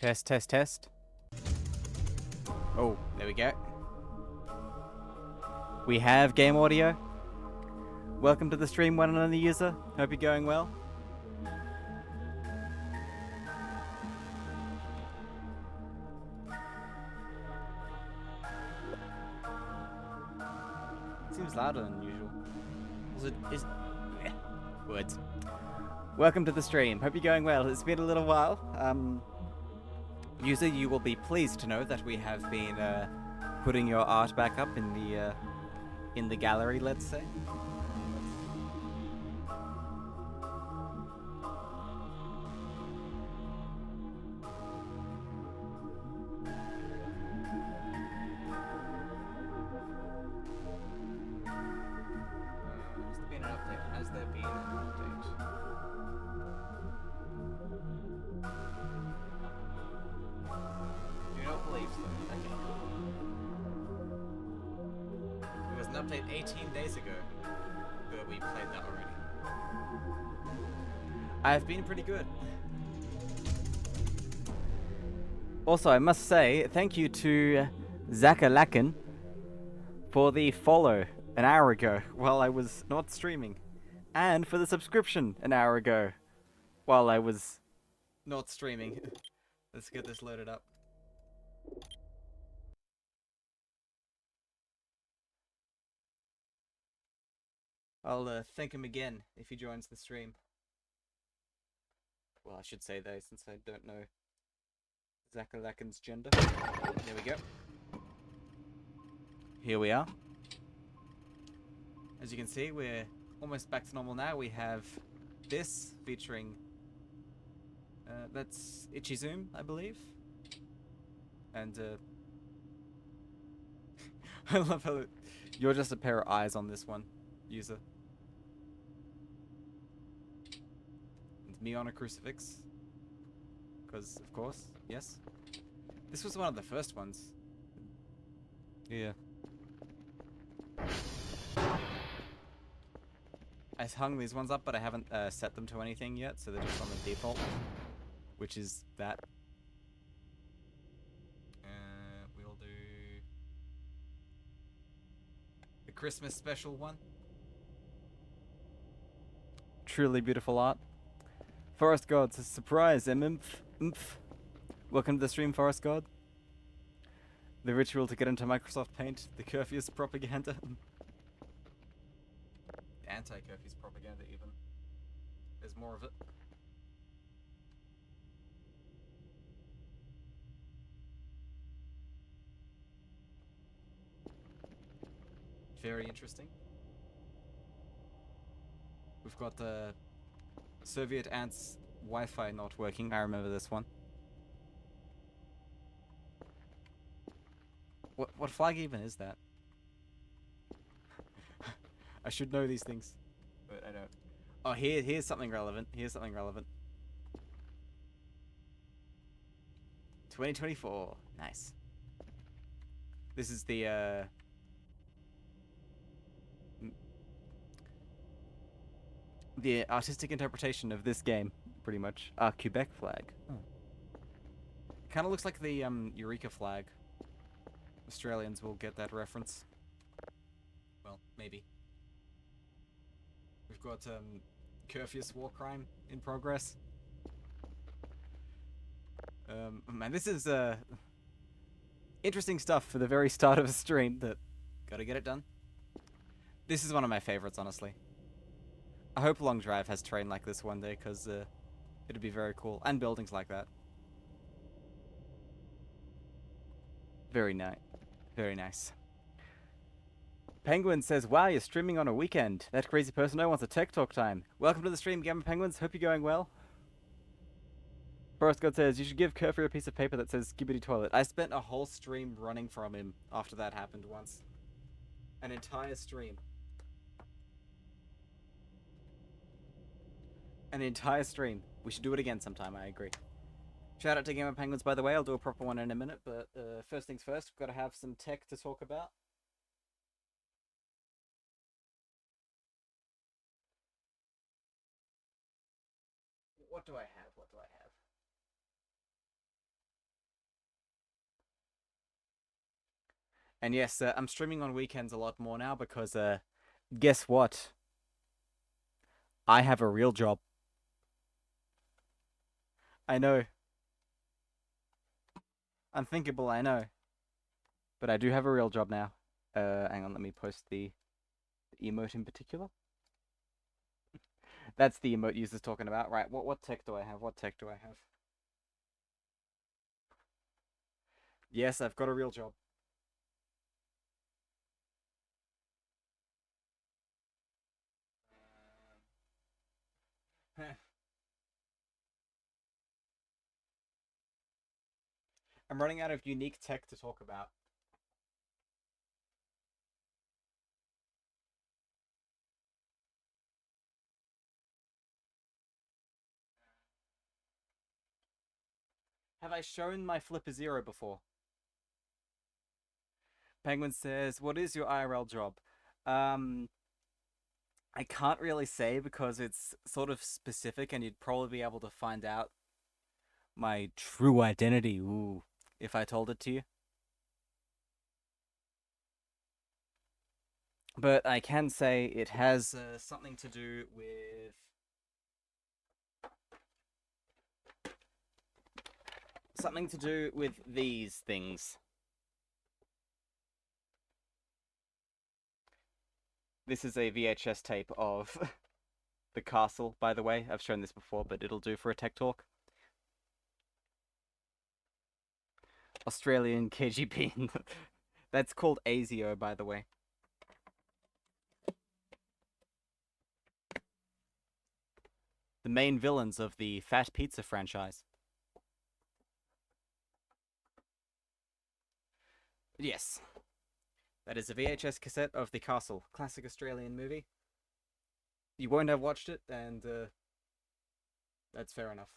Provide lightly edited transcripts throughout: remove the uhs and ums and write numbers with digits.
Test, test, test. Oh, there we go. We have game audio. Welcome to the stream, one and only user. Hope you're going well. Seems louder than usual. Words. Welcome to the stream. Hope you're going well. It's been a little while. User, you will be pleased to know that we have been putting your art back up in the gallery, let's say. Has there been an update? Do not believe so. Okay. There was an update 18 days ago, but we played that already. I've been pretty good. Also, I must say, thank you to Zakalakin for the follow an hour ago while I was not streaming. And for the subscription an hour ago while I was not streaming. Let's get this loaded up. I'll thank him again if he joins the stream. Well, I should say though, since I don't know Zakalakin's gender. There we go. Here we are. As you can see, we're almost back to normal now. We have this featuring that's Ichizoom, I believe. And I love how you're just a pair of eyes on this one, user. And me on a crucifix. Because, of course, yes. This was one of the first ones. Yeah. I hung these ones up, but I haven't set them to anything yet, so they're just on the default. Which is that. We'll do the Christmas special one. Truly beautiful art. Forest God says, surprise, imph. Welcome to the stream, Forest God. The ritual to get into Microsoft Paint, the curfew's propaganda. Anti-curfew's propaganda, even. There's more of it. Very interesting. We've got the Soviet ants Wi-Fi not working. I remember this one. What flag even is that? I should know these things, but I don't. Oh, here's something relevant. Here's something relevant. 2024. Nice. This is the artistic interpretation of this game, pretty much. Quebec flag. Oh. Kind of looks like the Eureka flag. Australians will get that reference. Well, maybe. We've got curfew's war crime in progress. Man, this is interesting stuff for the very start of a stream, but gotta get it done. This is one of my favorites, honestly. I hope Long Drive has terrain like this one day, because it'd be very cool. And buildings like that. Very nice. Very nice. Penguin says, wow, you're streaming on a weekend. That crazy person I wants a tech talk time. Welcome to the stream, Gamma Penguins. Hope you're going well. Forrest God says, you should give Curfew a piece of paper that says Skibbity Toilet. I spent a whole stream running from him after that happened once. An entire stream. An entire stream. We should do it again sometime, I agree. Shout out to Gamer Penguins, by the way. I'll do a proper one in a minute, but first things first, we've got to have some tech to talk about. What do I have? What do I have? And yes, I'm streaming on weekends a lot more now because, guess what? I have a real job. I know. Unthinkable, I know. But I do have a real job now. Hang on, let me post the emote in particular. That's the emote users talking about. Right, what tech do I have? What tech do I have? Yes, I've got a real job. I'm running out of unique tech to talk about. Have I shown my Flipper Zero before? Penguin says, "What is your IRL job?" Um, I can't really say because it's sort of specific, and you'd probably be able to find out my true identity. Ooh, if I told it to you. But I can say it has something to do with these things. This is a VHS tape of the castle, by the way. I've shown this before, but it'll do for a tech talk. Australian KGB. That's called ASIO, by the way. The main villains of the Fat Pizza franchise. Yes. That is a VHS cassette of The Castle, classic Australian movie. You won't have watched it, and that's fair enough.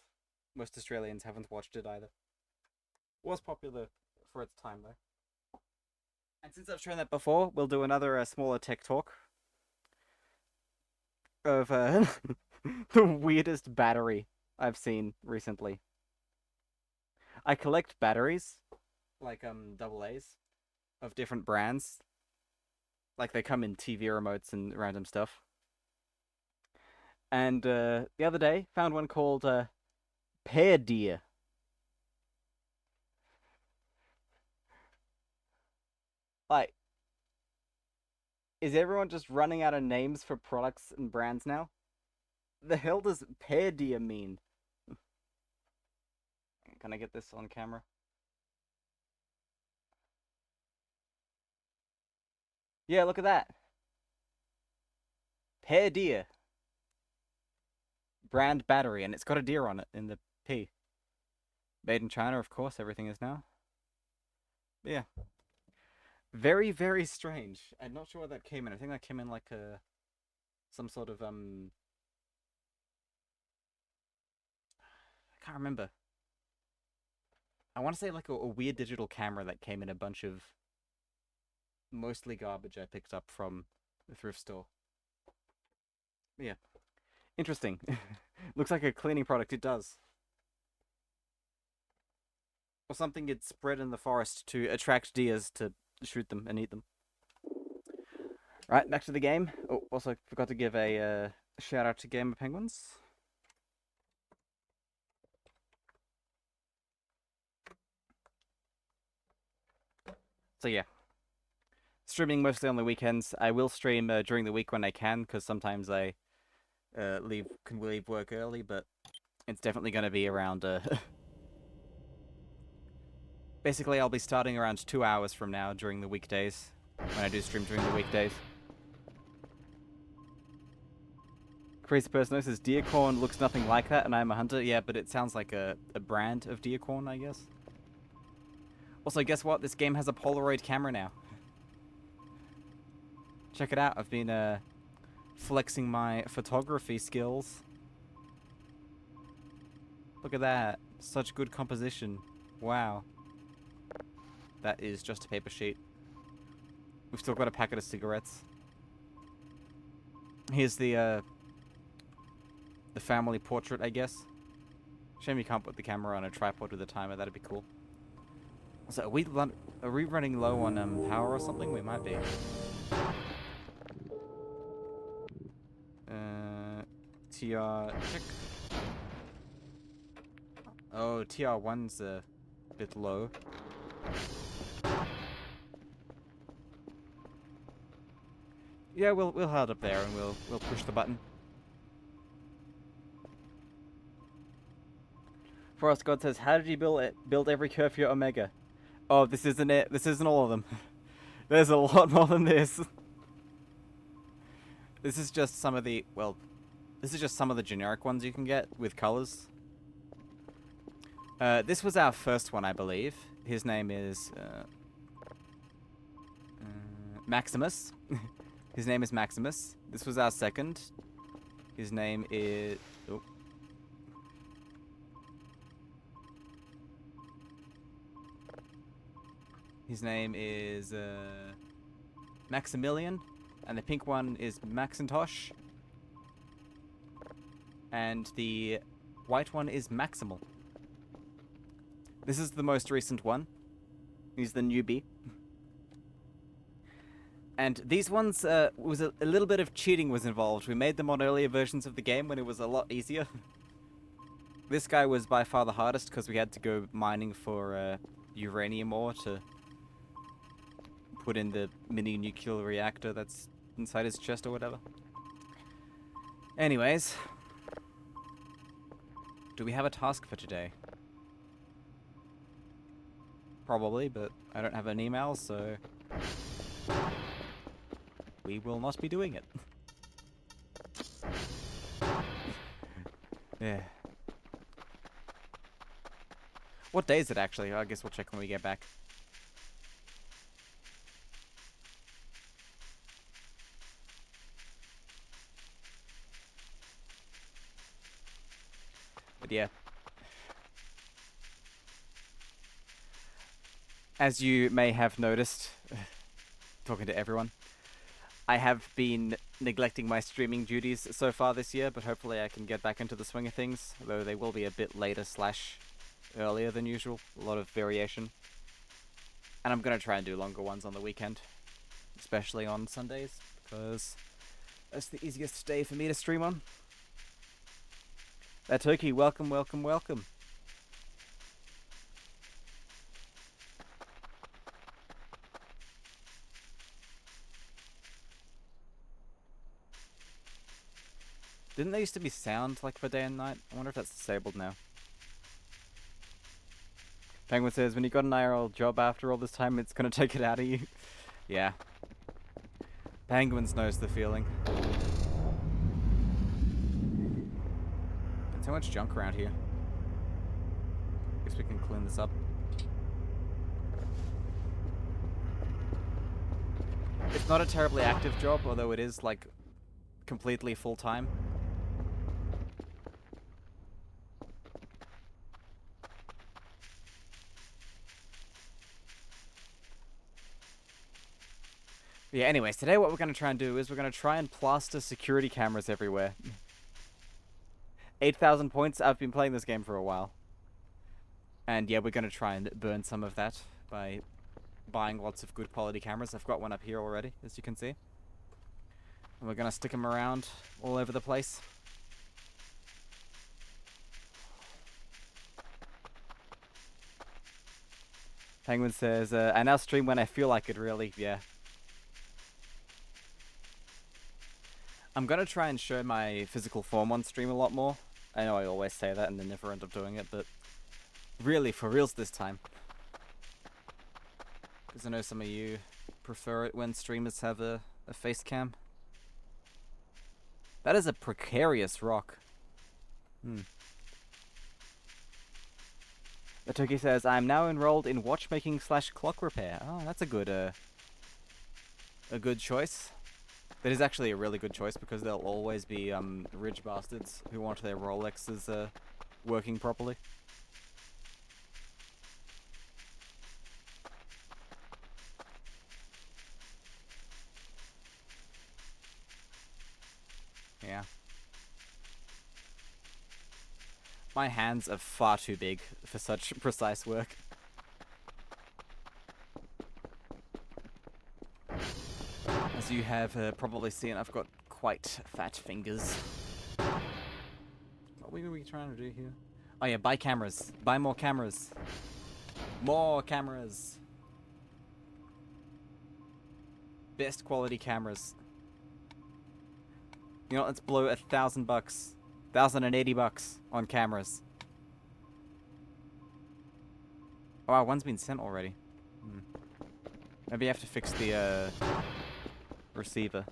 Most Australians haven't watched it either. Was popular for its time, though. And since I've shown that before, we'll do another smaller tech talk of the weirdest battery I've seen recently. I collect batteries, like double A's, of different brands. Like they come in TV remotes and random stuff. And the other day, found one called Pear Deer. Like, is everyone just running out of names for products and brands now? The hell does Pear Deer mean? Can I get this on camera? Yeah, look at that. Pear Deer. Brand battery, and it's got a deer on it in the P. Made in China, of course, everything is now. But yeah. Very, very strange. I'm not sure what that came in. I think that came in like a some sort of I can't remember. I want to say like a weird digital camera that came in a bunch of mostly garbage I picked up from the thrift store. But yeah. Interesting. Looks like a cleaning product. It does. Or something you'd spread in the forest to attract deers to shoot them and eat them. Right, back to the game. Oh, also forgot to give a shout out to Gamer Penguins. So yeah, streaming mostly on the weekends. I will stream during the week when I can, because sometimes I can leave work early, but it's definitely going to be around. Basically, I'll be starting around 2 hours from now during the weekdays when I do stream during the weekdays. Crazy person says deer corn looks nothing like that, and I'm a hunter. Yeah, but it sounds like a brand of deer corn, I guess. Also, guess what? This game has a Polaroid camera now. Check it out. I've been flexing my photography skills. Look at that. Such good composition. Wow. That is just a paper sheet. We've still got a packet of cigarettes. Here's the family portrait, I guess. Shame you can't put the camera on a tripod with a timer. That'd be cool. So are we running low on power or something? We might be. TR check. Oh, TR1's a bit low. Yeah, we'll head up there and we'll push the button. Forest God says, "How did you build every curve for your Omega?" Oh, this isn't it. This isn't all of them. There's a lot more than this. This is just some of the this is just some of the generic ones you can get with colors. This was our first one, I believe. His name is Maximus. His name is Maximus. This was our second. His name is... Oh. His name is Maximilian. And the pink one is Maxintosh. And the white one is Maximal. This is the most recent one. He's the newbie. And these ones, was a little bit of cheating was involved. We made them on earlier versions of the game when it was a lot easier. This guy was by far the hardest because we had to go mining for uranium ore to put in the mini nuclear reactor that's inside his chest or whatever. Anyways. Do we have a task for today? Probably, but I don't have an email, so... we will not be doing it. Yeah. What day is it actually? I guess we'll check when we get back. But yeah. As you may have noticed, talking to everyone, I have been neglecting my streaming duties so far this year, but hopefully I can get back into the swing of things, though they will be a bit later / earlier than usual. A lot of variation. And I'm going to try and do longer ones on the weekend, especially on Sundays, because that's the easiest day for me to stream on. That turkey, welcome, welcome, welcome. Didn't they used to be sound like for day and night? I wonder if that's disabled now. Penguin says, when you got an IRL job after all this time, it's gonna take it out of you. Yeah. Penguins knows the feeling. There's so much junk around here. Guess we can clean this up. It's not a terribly active job, although it is, like, completely full-time. Yeah, anyways, today what we're going to try and do is we're going to try and plaster security cameras everywhere. 8,000 points. I've been playing this game for a while. And yeah, we're going to try and burn some of that by buying lots of good quality cameras. I've got one up here already, as you can see. And we're going to stick them around all over the place. Penguin says, I now stream when I feel like it, really. Yeah. I'm going to try and show my physical form on stream a lot more. I know I always say that and then never end up doing it, but really, for reals this time. Because I know some of you prefer it when streamers have a face cam. That is a precarious rock. The turkey says, I'm now enrolled in watchmaking / clock repair. Oh, that's a good choice. That is actually a really good choice because there'll always be rich bastards who want their Rolexes working properly. Yeah. My hands are far too big for such precise work. As you have probably seen, I've got quite fat fingers. What were we trying to do here? Oh yeah, buy cameras. Buy more cameras. More cameras. Best quality cameras. You know, let's blow $1,000, $1,080 on cameras. Oh, wow, one's been sent already. Maybe I have to fix the receiver.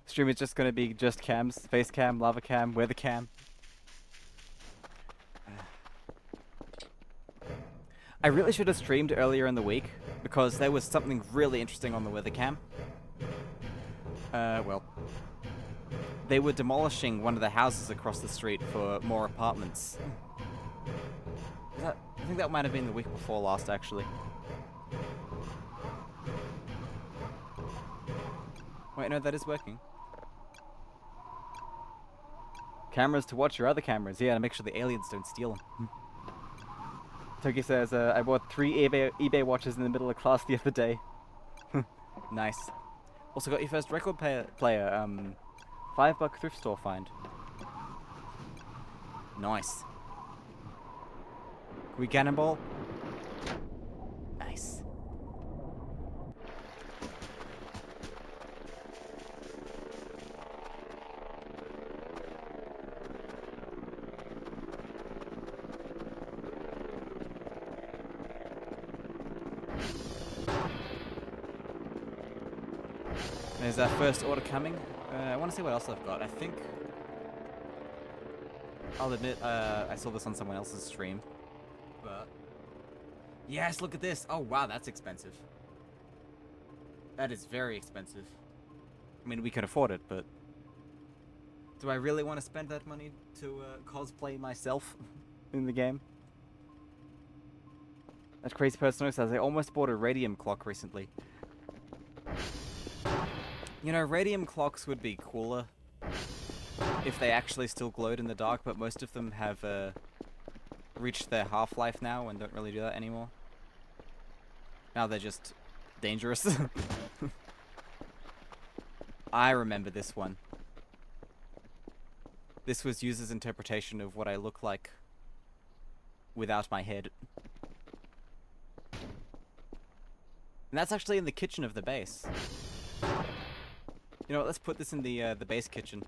Stream is just gonna be just cams, face cam, lava cam, weather cam. I really should have streamed earlier in the week because there was something really interesting on the weather cam. Well, they were demolishing one of the houses across the street for more apartments. I think that might have been the week before last, actually. Wait, no, that is working. Cameras to watch your other cameras. Yeah, to make sure the aliens don't steal them. Toki says, I bought 3 eBay watches in the middle of class the other day. Nice. Also got your first record player, $5 thrift store find. Nice. Can we cannonball? Nice. There's our first order coming. I want to see what else I've got. I think... I'll admit, I saw this on someone else's stream. But... Yes, look at this! Oh wow, that's expensive. That is very expensive. I mean, we could afford it, but... Do I really want to spend that money to cosplay myself in the game? That crazy person says, I almost bought a radium clock recently. You know, radium clocks would be cooler if they actually still glowed in the dark, but most of them have reached their half-life now and don't really do that anymore. Now they're just dangerous. I remember this one. This was user's interpretation of what I look like without my head. And that's actually in the kitchen of the base. You know what, let's put this in the base kitchen.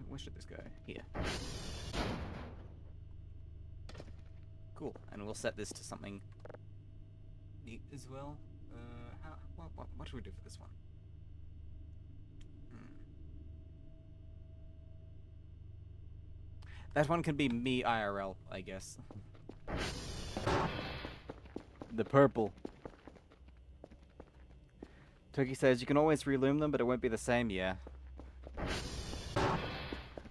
Where should this go? Here. Cool, and we'll set this to something neat as well. What should we do for this one? That one can be me IRL, I guess. The purple. Turkey says you can always relume them, but it won't be the same. Yeah.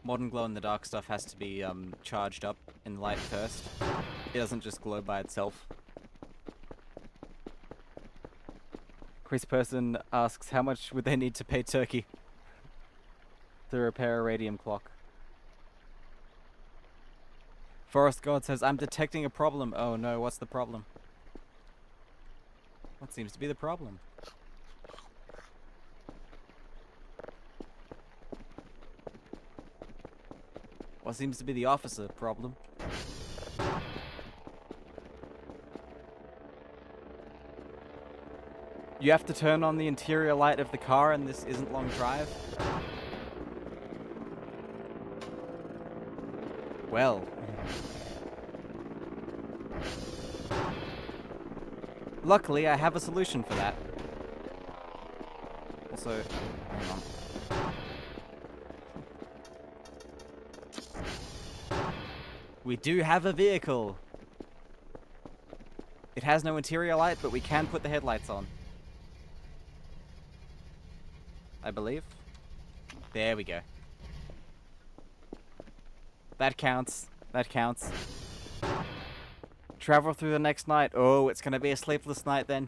Modern glow-in-the-dark stuff has to be charged up in light first. It doesn't just glow by itself. Chris Person asks, how much would they need to pay Turkey to repair a radium clock? Forest God says, I'm detecting a problem. Oh no, what's the problem? What seems to be the problem? What seems to be the officer problem? You have to turn on the interior light of the car and this isn't long drive? Well. Luckily, I have a solution for that. Also, hang on. We do have a vehicle. It has no interior light, but we can put the headlights on. I believe. There we go. That counts. That counts. Travel through the next night. Oh, it's gonna be a sleepless night then.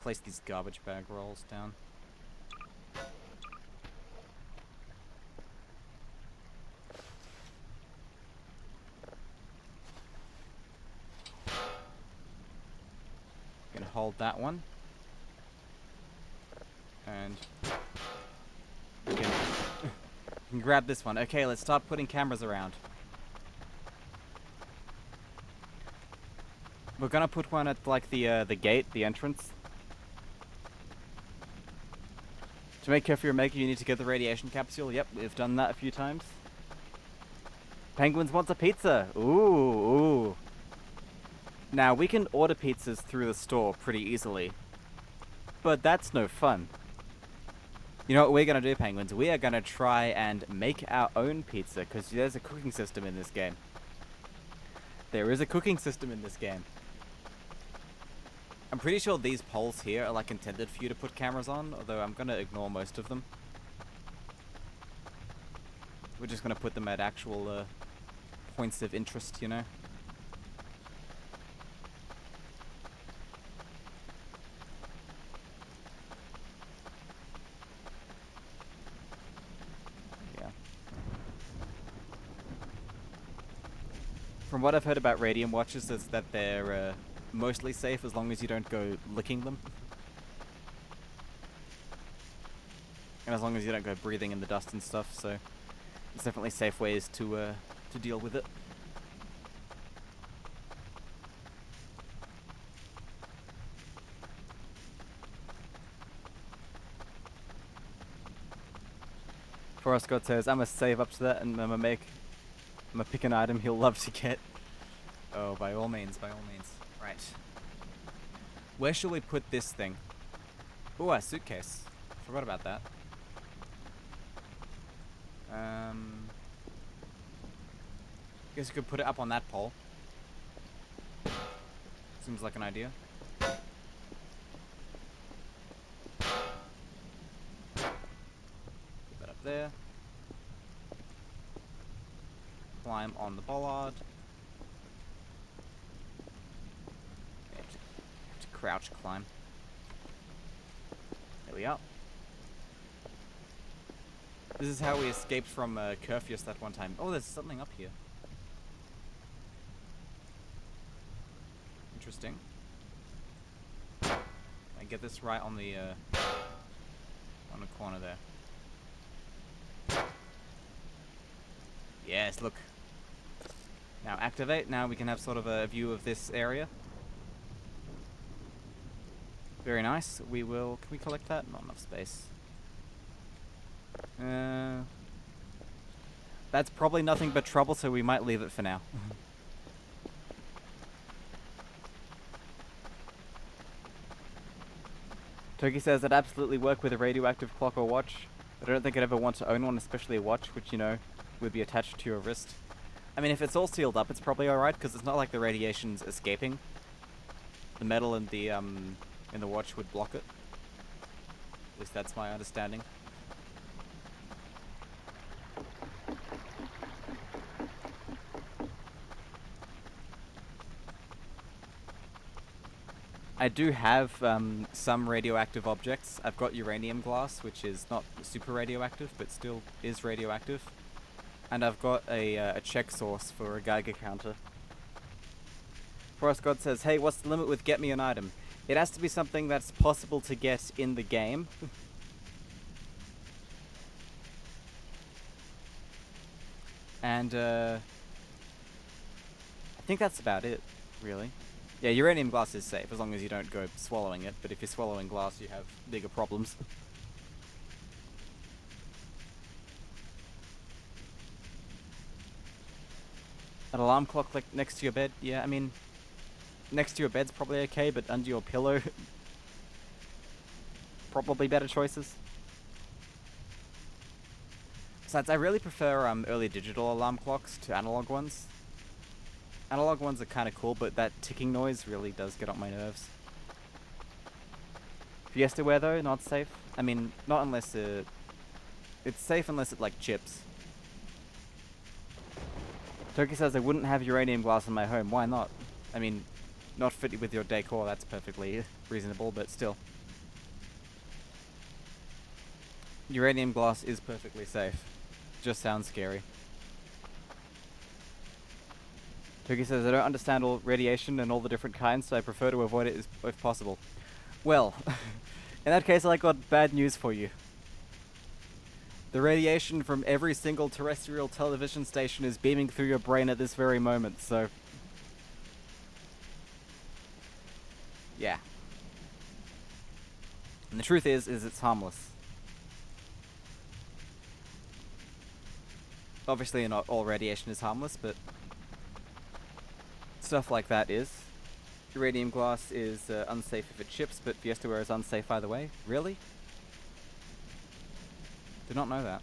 place these garbage bag rolls down. Gonna hold that one. And we can grab this one. Okay, let's start putting cameras around. We're gonna put one at like the gate, the entrance. To make Kefir Maker, you need to get the radiation capsule. Yep, we've done that a few times. Penguins wants a pizza. Ooh. Now, we can order pizzas through the store pretty easily. But that's no fun. You know what we're gonna do, Penguins? We are gonna try and make our own pizza, because there's a cooking system in this game. There is a cooking system in this game. I'm pretty sure these poles here are like intended for you to put cameras on, although I'm gonna ignore most of them. We're just gonna put them at actual points of interest, you know? Yeah. From what I've heard about radium watches is that they're mostly safe as long as you don't go licking them. And as long as you don't go breathing in the dust and stuff, so there's definitely safe ways to deal with it. Forrest God says, I'm gonna save up to that and I'm gonna pick an item he'll love to get. Oh, by all means, by all means. Right. Where shall we put this thing? Ooh, a suitcase. Forgot about that. Guess you could put it up on that pole. Seems like an idea. Put that up there. Climb on the bollard. To crouch climb. There we are. This is how we escaped from Curfews that one time. Oh, there's something up here. Interesting. Can I get this right on the corner there? Yes, look. Now activate. Now we can have sort of a view of this area. Very nice. We will... Can we collect that? Not enough space. That's probably nothing but trouble, so we might leave it for now. Toki says I'd absolutely work with a radioactive clock or watch, but I don't think I'd ever want to own one, especially a watch, which, you know, would be attached to your wrist. I mean, if it's all sealed up, it's probably alright, because it's not like the radiation's escaping. The metal in the watch would block it. At least that's my understanding. I do have some radioactive objects. I've got uranium glass, which is not super radioactive, but still is radioactive. And I've got a check source for a Geiger counter. Forrest God says, hey, what's the limit with get me an item? It has to be something that's possible to get in the game. And I think that's about it, really. Yeah, uranium glass is safe, as long as you don't go swallowing it, but if you're swallowing glass, you have bigger problems. An alarm clock like next to your bed? Yeah, I mean, next to your bed's probably okay, but under your pillow, probably better choices. Besides, I really prefer early digital alarm clocks to analog ones. Analog ones are kind of cool, but that ticking noise really does get on my nerves. Fiestaware though, not safe. I mean, not unless it's safe unless it like chips. Toki says I wouldn't have uranium glass in my home. Why not? I mean, not fit with your decor, that's perfectly reasonable, but still. Uranium glass is perfectly safe. Just sounds scary. Toki says, I don't understand all radiation and all the different kinds, so I prefer to avoid it if possible. Well, in that case, I got bad news for you. The radiation from every single terrestrial television station is beaming through your brain at this very moment, so... yeah. And the truth is it's harmless. Obviously not all radiation is harmless, but stuff like that is. Uranium glass is unsafe if it chips, but Fiestaware is unsafe either way. Really? Did not know that.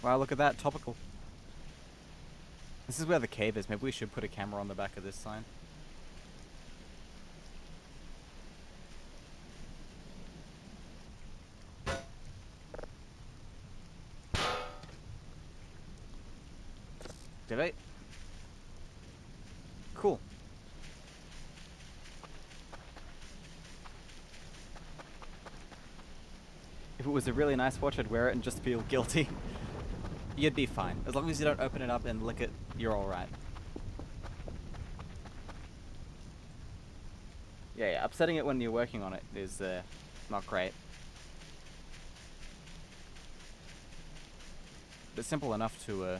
Wow, look at that. Topical. This is where the cave is. Maybe we should put a camera on the back of this sign. Debate. Cool. If it was a really nice watch, I'd wear it and just feel guilty. You'd be fine. As long as you don't open it up and lick it, you're alright. Yeah, upsetting it when you're working on it is not great. But it's simple enough to...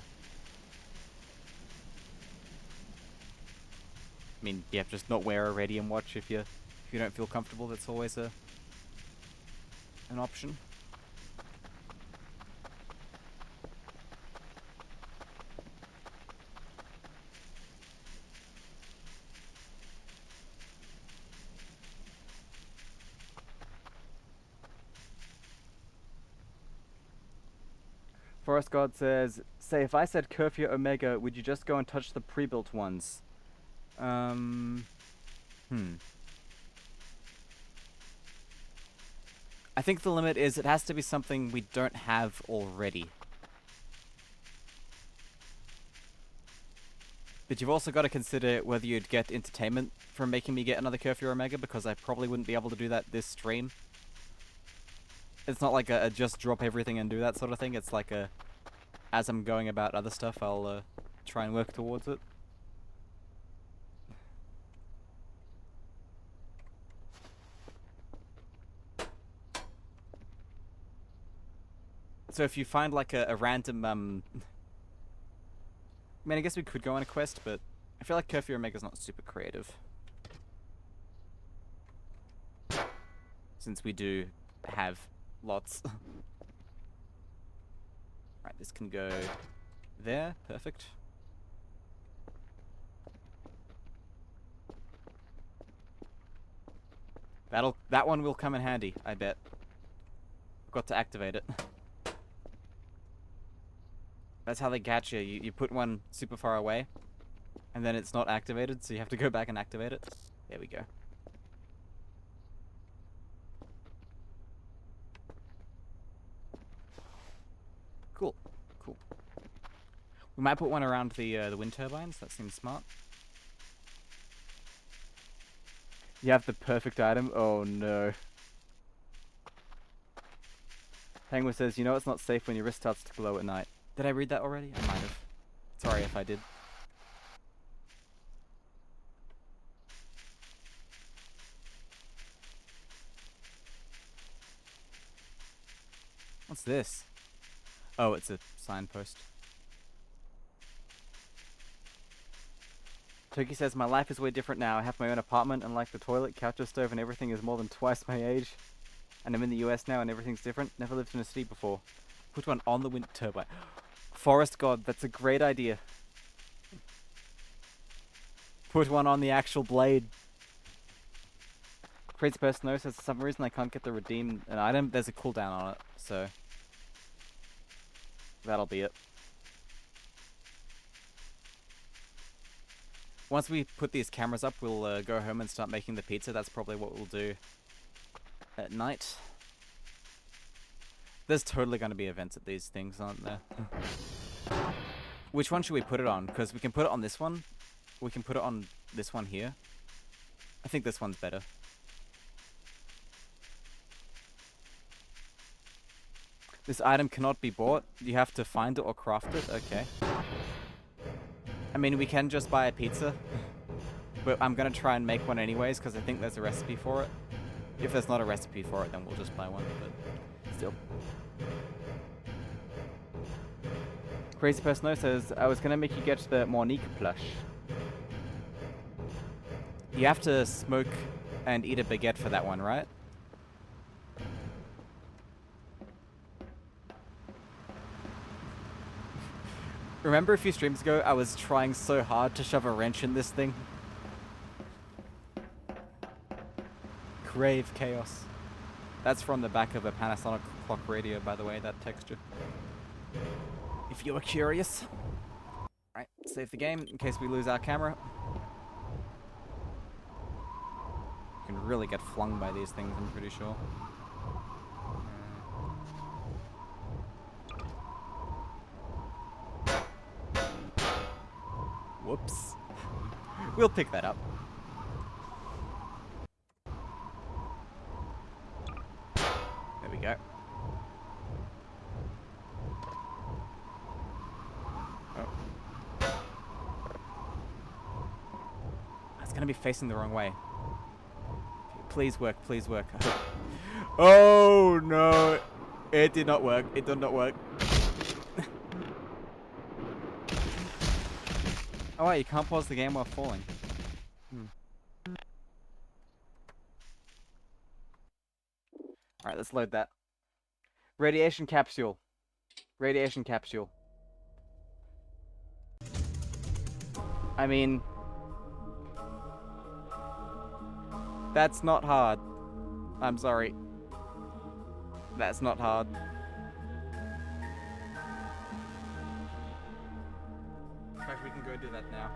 I mean, yeah, just not wear a radium watch if you don't feel comfortable. That's always an option. Forest God says, say if I said Curfew Omega, would you just go and touch the pre-built ones? I think the limit is it has to be something we don't have already. But you've also got to consider whether you'd get entertainment from making me get another Curfew Omega, because I probably wouldn't be able to do that this stream. It's not like a just drop everything and do that sort of thing. It's like a, as I'm going about other stuff, I'll try and work towards it. So if you find like a random, I mean, I guess we could go on a quest, but I feel like Curfew Omega's not super creative. Since we do have lots. Right, this can go there. Perfect. That one will come in handy, I bet. Got to activate it. That's how they catch you. You put one super far away, and then it's not activated, so you have to go back and activate it. There we go. Cool. Cool. We might put one around the wind turbines. That seems smart. You have the perfect item? Oh no. Penguin says, you know it's not safe when your wrist starts to glow at night. Did I read that already? I might have. Sorry if I did. What's this? Oh, it's a signpost. Toki says, my life is way different now. I have my own apartment, and like the toilet, couch, stove, and everything is more than twice my age. And I'm in the US now, and everything's different. Never lived in a city before. Put one on the wind turbine. Forest God, that's a great idea. Put one on the actual blade. Crazy Person knows, says, for some reason I can't get to redeem an item. There's a cooldown on it, so... that'll be it. Once we put these cameras up, we'll go home and start making the pizza. That's probably what we'll do at night. There's totally going to be events at these things, aren't there? Which one should we put it on? Because we can put it on this one. We can put it on this one here. I think this one's better. This item cannot be bought. You have to find it or craft it. Okay. I mean, we can just buy a pizza. But I'm going to try and make one anyways, because I think there's a recipe for it. If there's not a recipe for it, then we'll just buy one. But still. Crazy Person says, I was going to make you get the Monique plush. You have to smoke and eat a baguette for that one, right? Remember a few streams ago, I was trying so hard to shove a wrench in this thing? Crave chaos. That's from the back of a Panasonic clock radio, by the way, that texture. If you were curious. Alright, save the game in case we lose our camera. You can really get flung by these things, I'm pretty sure. Whoops. We'll pick that up. There we go. Oh. It's gonna be facing the wrong way. Please work, please work. Oh no! It did not work. It did not work. Oh wait, you can't pause the game while falling. Alright, let's load that. Radiation capsule. Radiation capsule. I mean... That's not hard. I'm sorry. That's not hard. In fact, we can go do that now.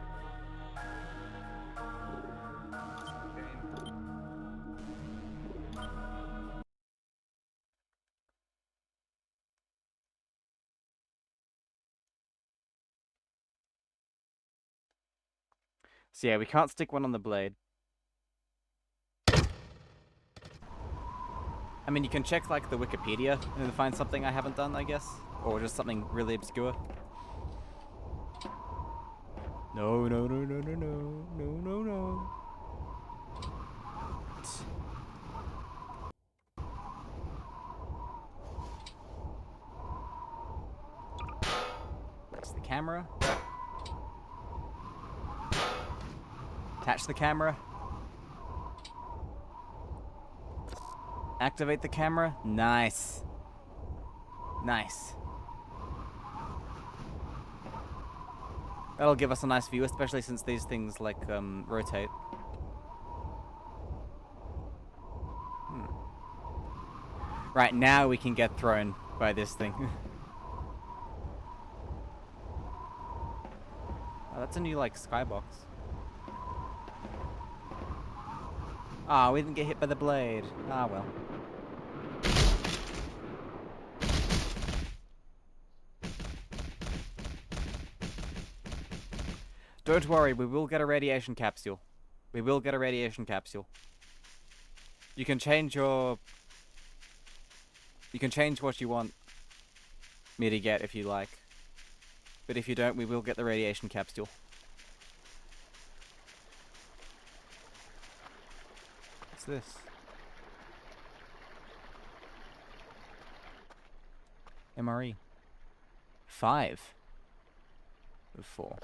So yeah, we can't stick one on the blade. I mean, you can check like the Wikipedia and find something I haven't done, I guess. Or just something really obscure. No, no, no, no, no, no, no, no, no. That's the camera. Attach the camera. Activate the camera. Nice. Nice. That'll give us a nice view, especially since these things, like, rotate. Right, now we can get thrown by this thing. Oh, that's a new, like, skybox. Ah, we didn't get hit by the blade. Ah, well. Don't worry, we will get a radiation capsule. We will get a radiation capsule. You can change your... You can change what you want me to get if you like. But if you don't, we will get the radiation capsule. What's this? MRE. 5 of 4.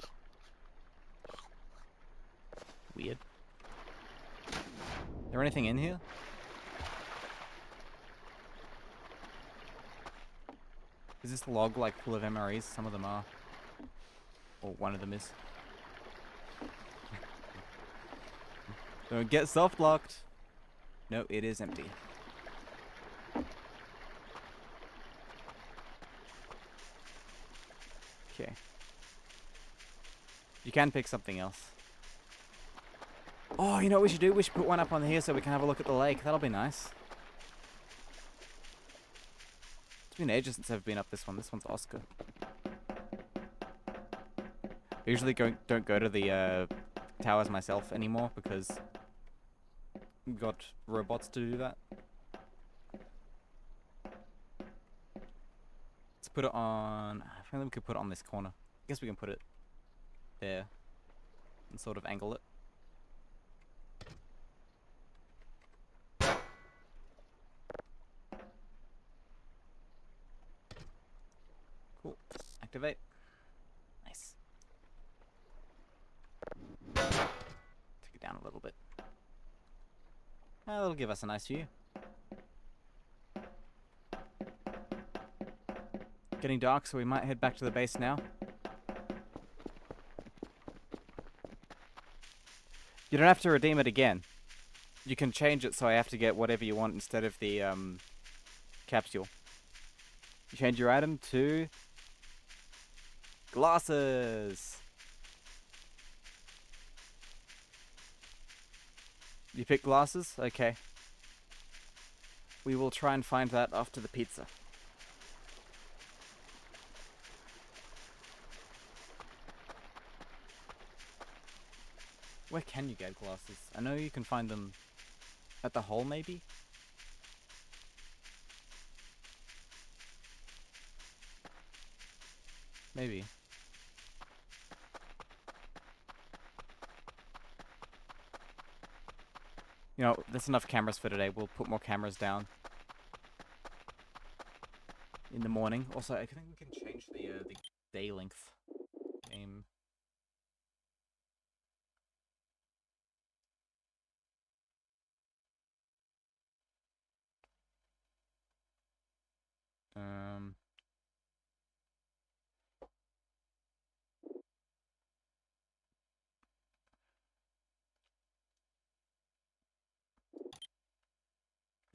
Weird. Is there anything in here? Is this log like full of MREs? Some of them are. Or one of them is. Don't get soft locked. No, it is empty. Okay. You can pick something else. Oh, you know what we should do? We should put one up on here so we can have a look at the lake. That'll be nice. It's been ages since I've been up this one. This one's Oscar. I usually don't go to the towers myself anymore because We've got robots to do that. Let's put it on... I feel like we could put it on this corner. I guess we can put it there and sort of angle it. Cool. Activate. Nice. Take it down a little bit. That'll give us a nice view. Getting dark, so we might head back to the base now. You don't have to redeem it again. You can change it so I have to get whatever you want instead of the capsule. You change your item to glasses. You pick glasses? Okay. We will try and find that after the pizza. Where can you get glasses? I know you can find them at the hole, maybe? Maybe. You know, there's enough cameras for today. We'll put more cameras down in the morning. Also, I think we can change the day length game.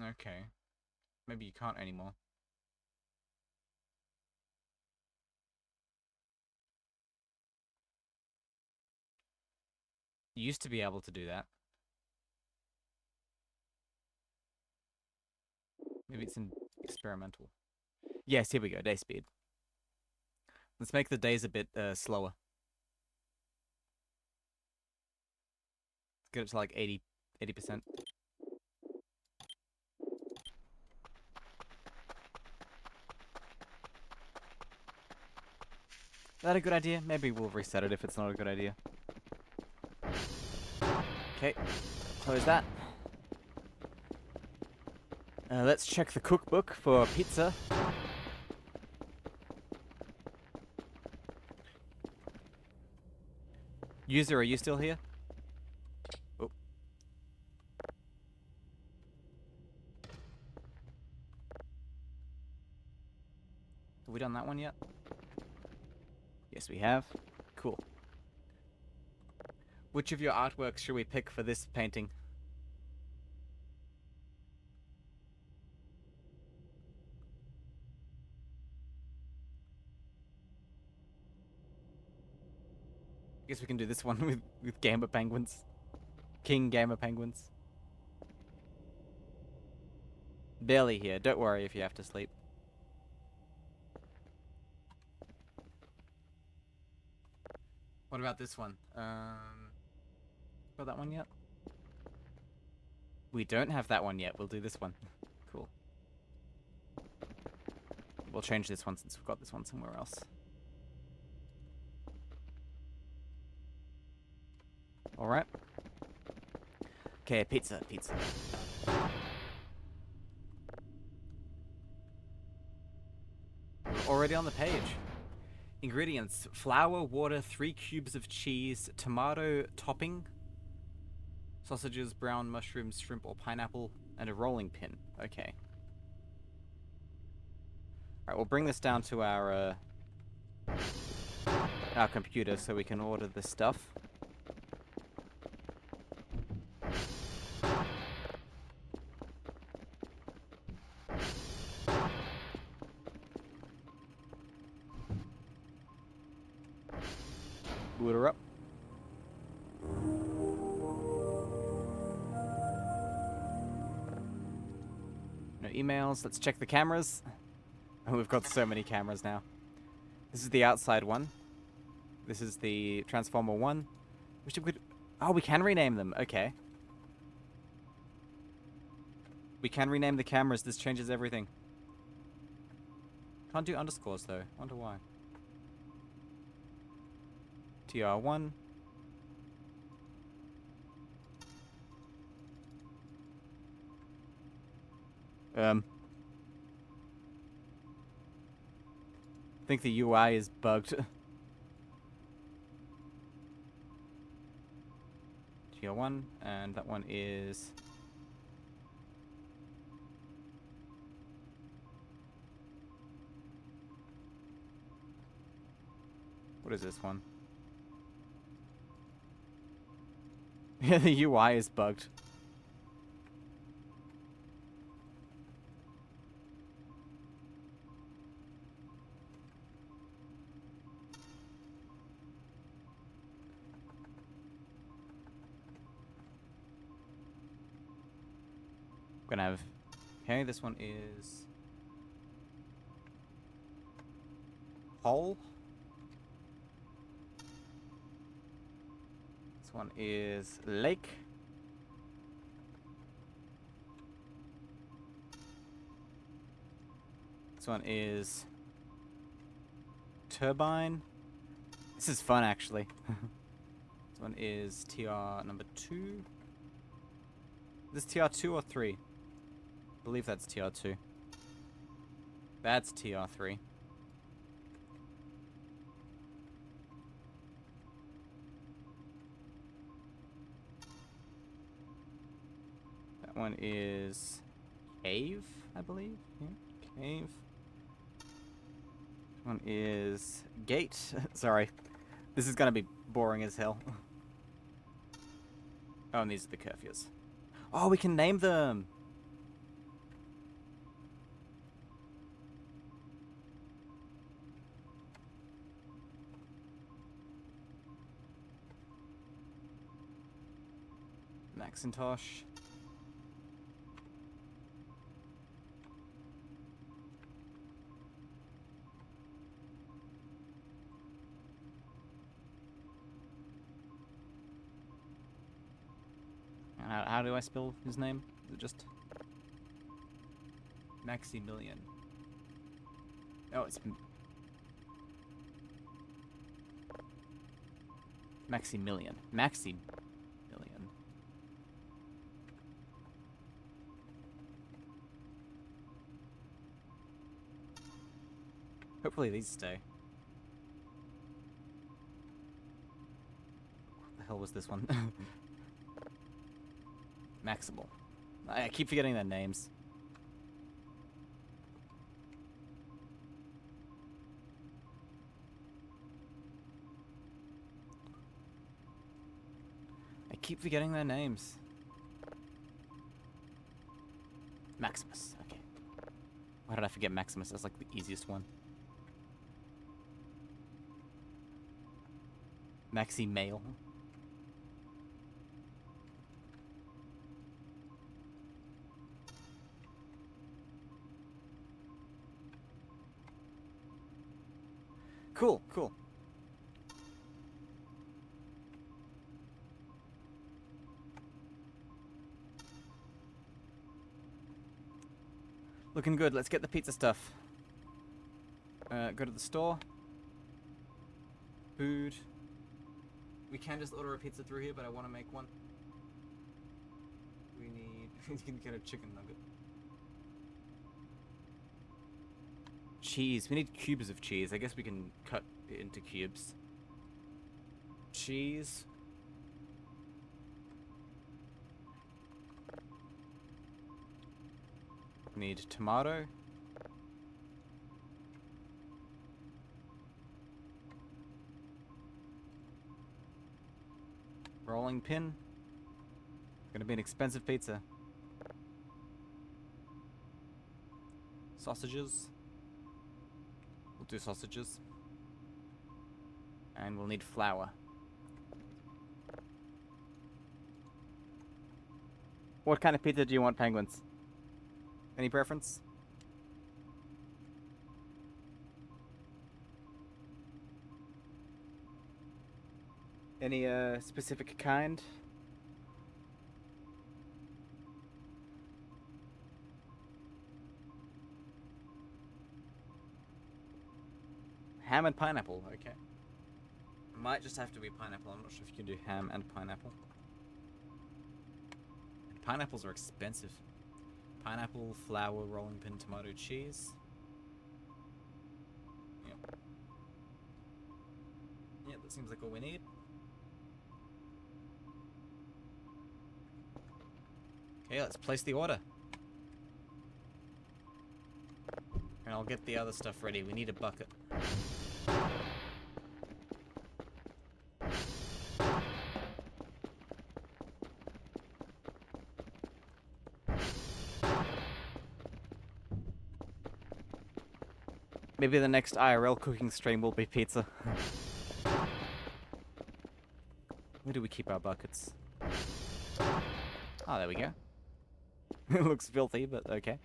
Okay. Maybe you can't anymore. You used to be able to do that. Maybe it's in experimental. Yes, here we go. Day speed. Let's make the days a bit slower. Let's get it to like 80%. Is that a good idea? Maybe we'll reset it if it's not a good idea. Okay, close that. Let's check the cookbook for pizza. User, are you still here? Oh. Have we done that one yet? Yes, we have. Cool. Which of your artworks should we pick for this painting? I guess we can do this one with gamer penguins. King gamer penguins. Barely here. Don't worry if you have to sleep. What about this one? Got that one yet? We don't have that one yet. We'll do this one. Cool. We'll change this one since we've got this one somewhere else. Alright. Okay, pizza. We're already on the page. Ingredients: flour, water, 3 cubes of cheese, tomato topping, sausages, brown mushrooms, shrimp or pineapple, and a rolling pin. Okay. Alright, we'll bring this down to our computer so we can order this stuff. Boot her up. No emails. Let's check the cameras. Oh, we've got so many cameras now. This is the outside one. This is the Transformer 1. Oh, we can rename them. Okay. We can rename the cameras. This changes everything. Can't do underscores though. Wonder why. TR1. I think the UI is bugged. TR1, and that one is... What is this one? Yeah, the UI is bugged. Gonna have... Okay, this one is... Hole. This one is lake. This one is turbine. This is fun actually. This one is TR number 2. Is this TR2 or 3? I believe that's TR2. That's TR3. That one is cave, I believe. Yeah, cave. That one is gate. Sorry. This is gonna be boring as hell. Oh, and these are the curfews. Oh, we can name them! Macintosh. How do I spell his name? Is it just Maximilian? Oh, it's Maximilian. Maximilian. Hopefully these stay. What the hell was this one? Maximal. I keep forgetting their names. I keep forgetting their names. Maximus. Okay. Why did I forget Maximus? That's like the easiest one. Maxi Male. Cool, cool. Looking good. Let's get the pizza stuff. Go to the store. Food. We can just order a pizza through here, but I want to make one. We need... we can get a chicken nugget. Cheese. We need cubes of cheese. I guess we can cut it into cubes. Cheese. We need tomato. Rolling pin. Gonna be an expensive pizza. Sausages. We'll do sausages. And we'll need flour. What kind of pizza do you want, penguins? Any preference? Any specific kind? Ham and pineapple, okay. Might just have to be pineapple. I'm not sure if you can do ham and pineapple. And pineapples are expensive. Pineapple, flour, rolling pin, tomato, cheese. Yep. Yeah, that seems like all we need. Okay, let's place the order. And I'll get the other stuff ready. We need a bucket. Maybe the next IRL cooking stream will be pizza. Where do we keep our buckets? Oh, there we go. It looks filthy, but okay.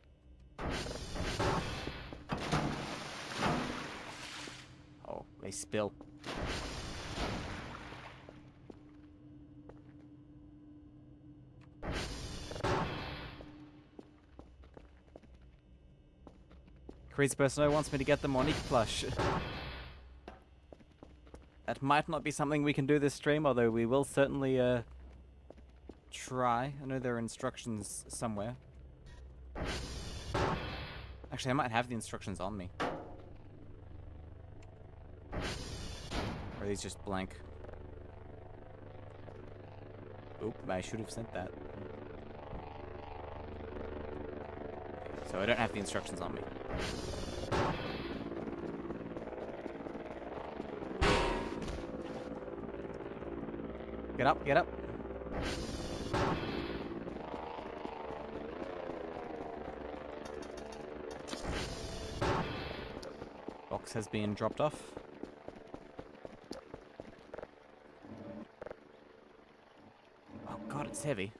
Oh, they spill. Crazy Person wants me to get the Monique plush. That might not be something we can do this stream, although we will certainly try. I know there are instructions somewhere. Actually, I might have the instructions on me. Or are these just blank? Oop, I should have sent that. So I don't have the instructions on me. Get up, get up. Box has been dropped off. Oh god, it's heavy.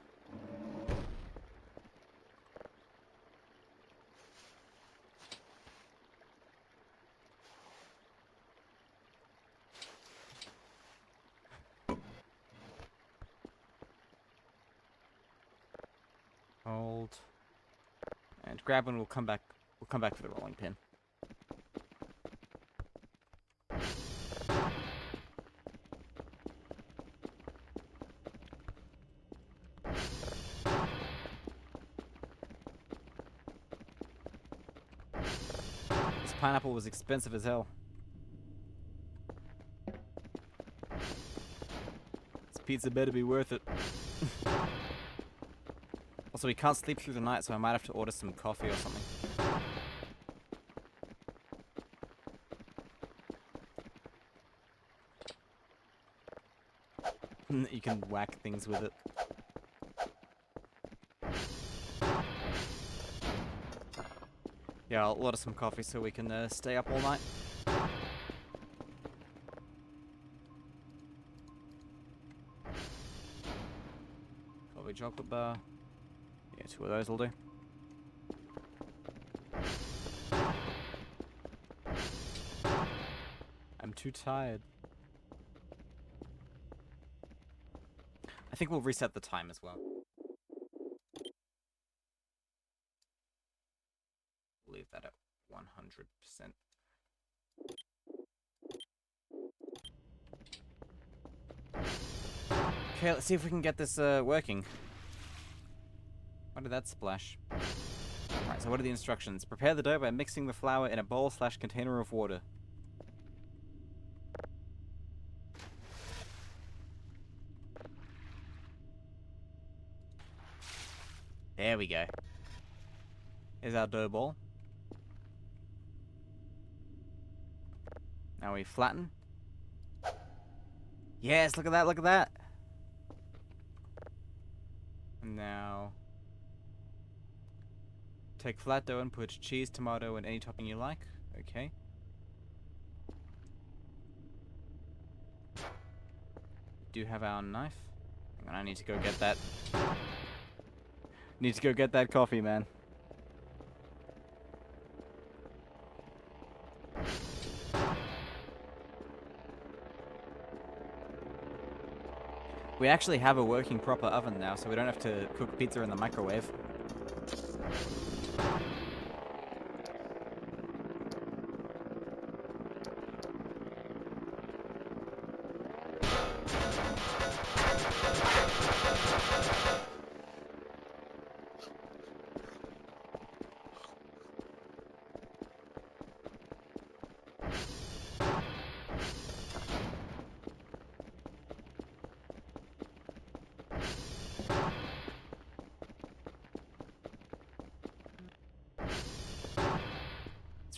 Hold. And grab one, we'll come back for the rolling pin. This pineapple was expensive as hell. This pizza better be worth it. Also, we can't sleep through the night, so I might have to order some coffee or something. You can whack things with it. Yeah, I'll order some coffee so we can stay up all night. Coffee chocolate bar. Yeah, 2 of those will do. I'm too tired. I think we'll reset the time as well. We'll leave that at 100%. Okay, let's see if we can get this working. Why did that splash? Alright, so what are the instructions? Prepare the dough by mixing the flour in a bowl/container of water. There we go. Here's our dough ball. Now we flatten. Yes, look at that, look at that! And now... take flat dough and put cheese, tomato, and any topping you like. Okay. We do have our knife. Hang on, I need to go get that. Need to go get that coffee, man. We actually have a working proper oven now, so we don't have to cook pizza in the microwave.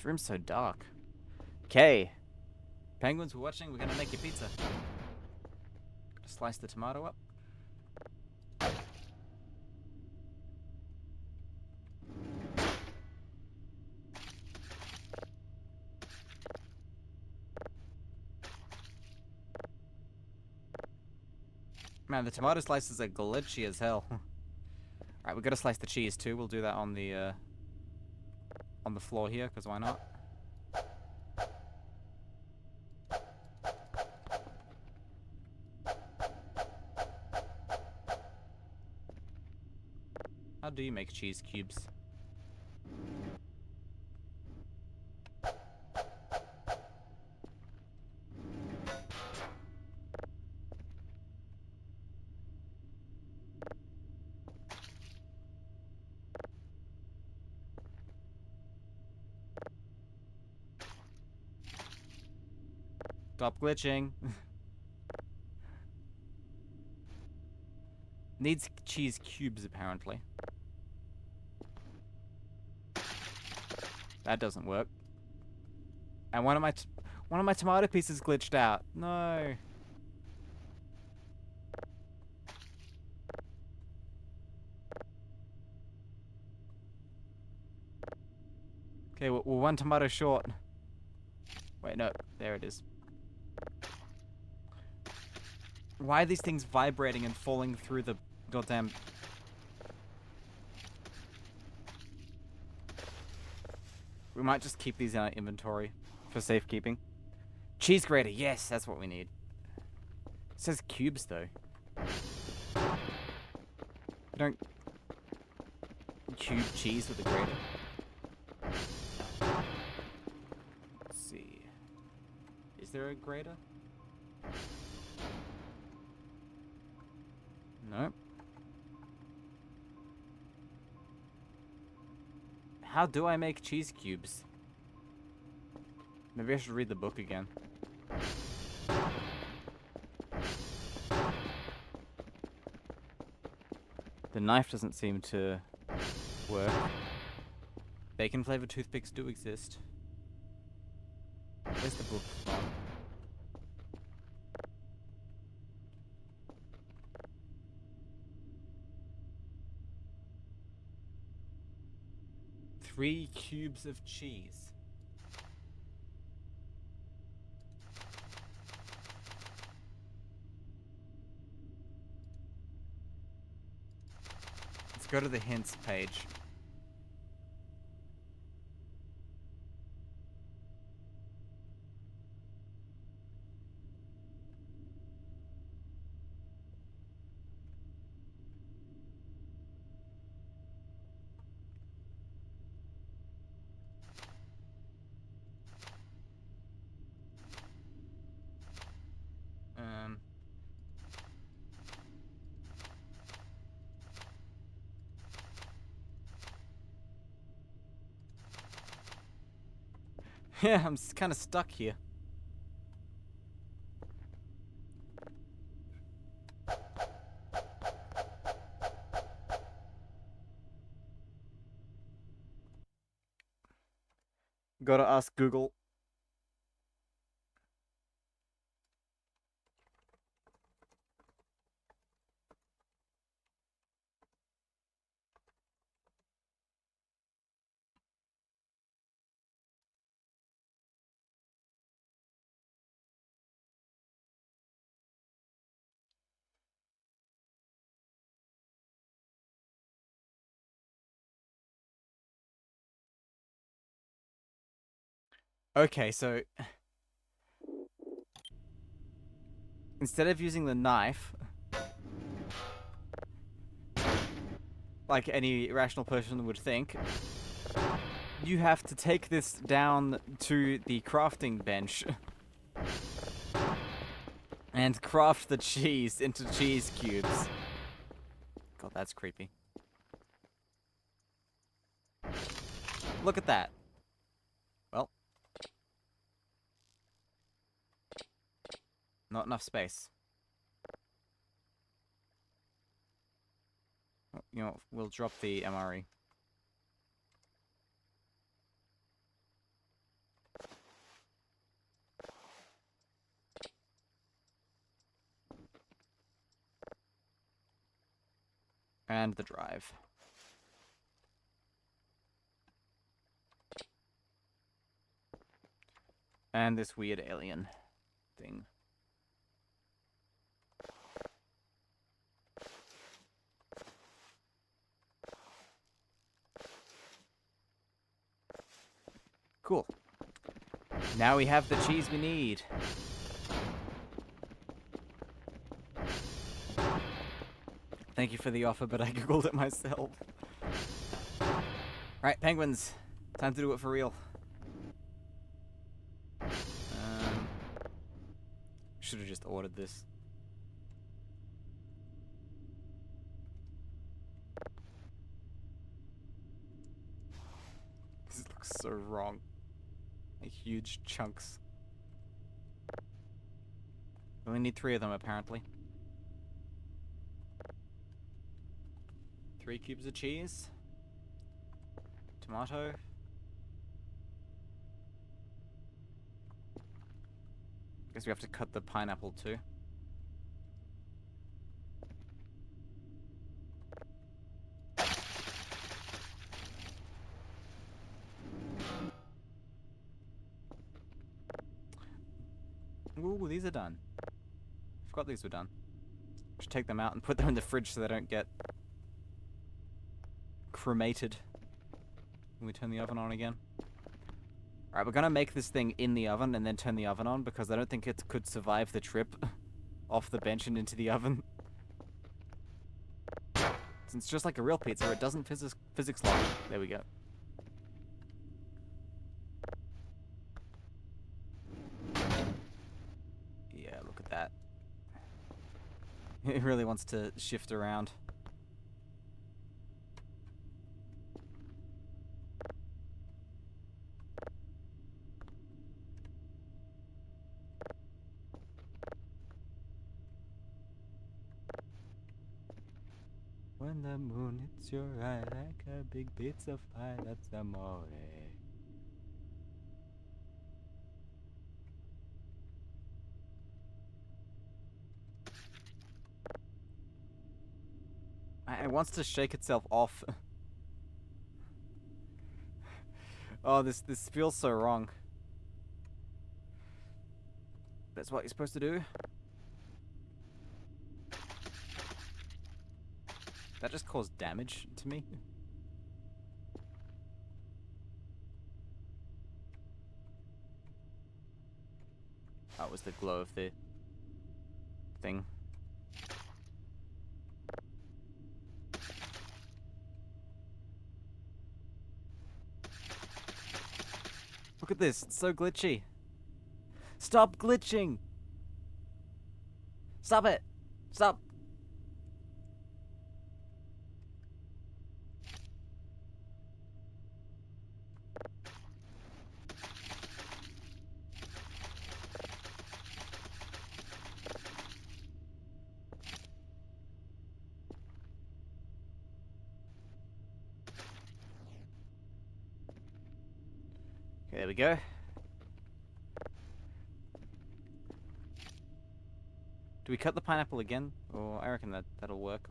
This room's so dark. Okay. Penguins were watching, we're gonna make your pizza. Slice the tomato up. Man, the tomato slices are glitchy as hell. Alright, we gotta slice the cheese too. We'll do that on the floor here, because why not? How do you make cheese cubes? Stop glitching. Needs cheese cubes, apparently. That doesn't work. And one of my tomato pieces glitched out. No. Okay, we're one tomato short. Wait, no. There it is. Why are these things vibrating and falling through the goddamn... We might just keep these in our inventory for safekeeping. Cheese grater, yes, that's what we need. It says cubes, though. You don't cube cheese with a grater. Let's see. Is there a grater? No. How do I make cheese cubes? Maybe I should read the book again. The knife doesn't seem to work. Bacon flavored toothpicks do exist. Where's the book from? Three cubes of cheese. Let's go to the hints page. Yeah, I'm kind of stuck here. Gotta ask Google. Okay, so instead of using the knife, like any rational person would think, you have to take this down to the crafting bench and craft the cheese into cheese cubes. God, that's creepy. Look at that. Well. Not enough space. You know, we'll drop the MRE. And the drive. And this weird alien thing. Cool. Now we have the cheese we need. Thank you for the offer, but I googled it myself. Right, penguins. Time to do it for real. Should have just ordered this. This looks so wrong. Like huge chunks. We only need 3 of them, apparently. 3 cubes of cheese. Tomato. Guess we have to cut the pineapple too. Ooh, these are done. Forgot these were done. Should take them out and put them in the fridge so they don't get cremated when we turn the oven on again. Alright, we're gonna make this thing in the oven and then turn the oven on because I don't think it could survive the trip off the bench and into the oven. It's just like a real pizza, it doesn't physics lock. There we go. Yeah, look at that. It really wants to shift around. When the moon hits your eye like a big pizza pie, that's amore. It wants to shake itself off. Oh, this feels so wrong. That's what you're supposed to do. That just caused damage to me. That was the glow of the thing. Look at this, it's so glitchy. Stop glitching! Stop it! Stop! Okay, there we go. Do we cut the pineapple again? Or I reckon that'll work.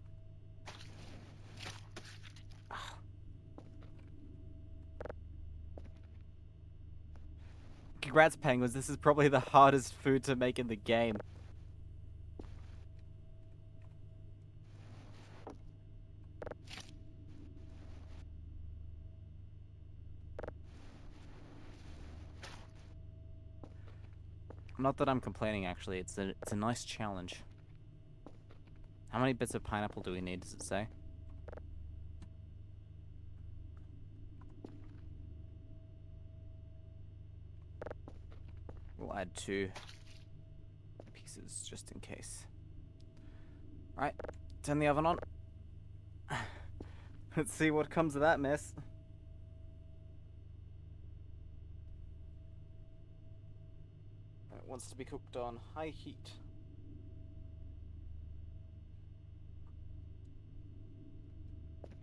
Congrats, penguins. This is probably the hardest food to make in the game. Not that I'm complaining, actually. It's a nice challenge. How many bits of pineapple do we need, does it say? We'll add 2 pieces, just in case. Alright, turn the oven on. Let's see what comes of that mess. It wants to be cooked on high heat.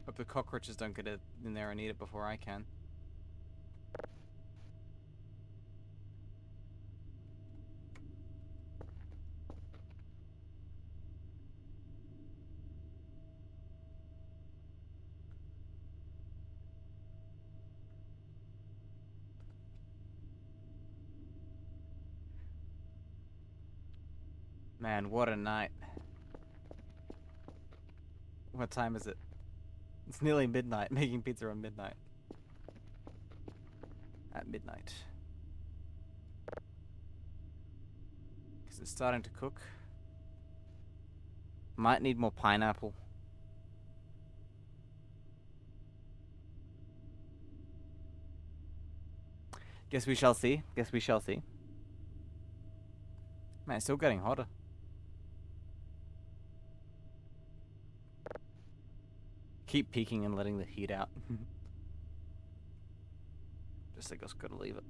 Hope the cockroaches don't get it in there and eat it before I can. Man, what a night. What time is it? It's nearly midnight, making pizza on midnight. At midnight. Because it's starting to cook. Might need more pineapple. Guess we shall see. Guess we shall see. Man, it's still getting hotter. Keep peeking and letting the heat out. Just think I just gotta leave it.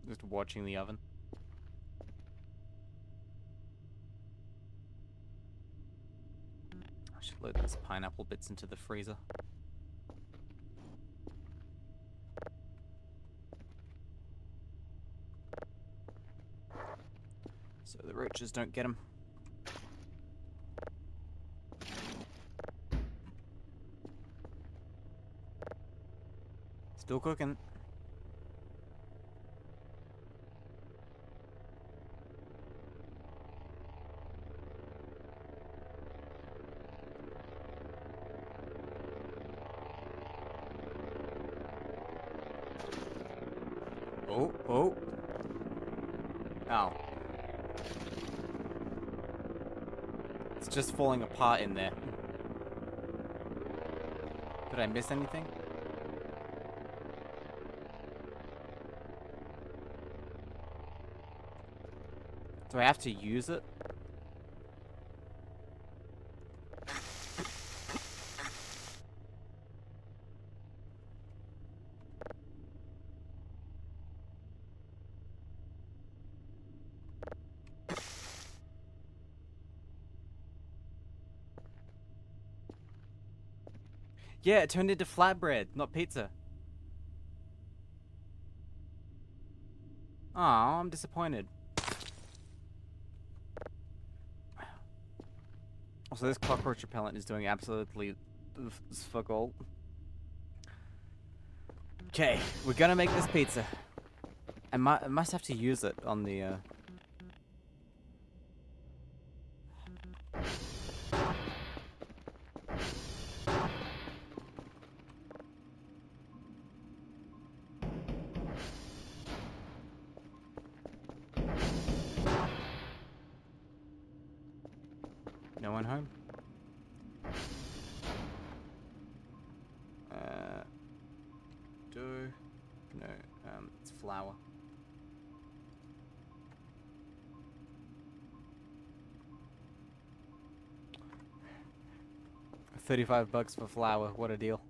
Just watching the oven. I should load these pineapple bits into the freezer. So the roaches don't get them. Still cooking. Oh. Ow. It's just falling apart in there. Did I miss anything? Do I have to use it? Yeah, it turned into flatbread, not pizza. Aw, I'm disappointed. Also, this cockroach repellent is doing absolutely fuck all. Okay, we're gonna make this pizza. I must have to use it on the, No one home? No, it's flour. $35 for flour, what a deal.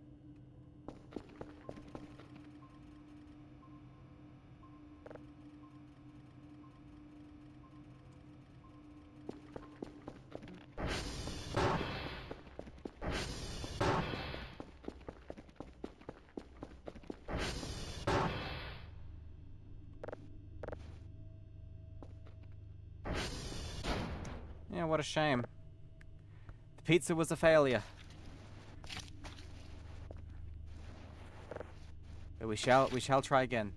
Yeah, what a shame. The pizza was a failure. But we shall try again.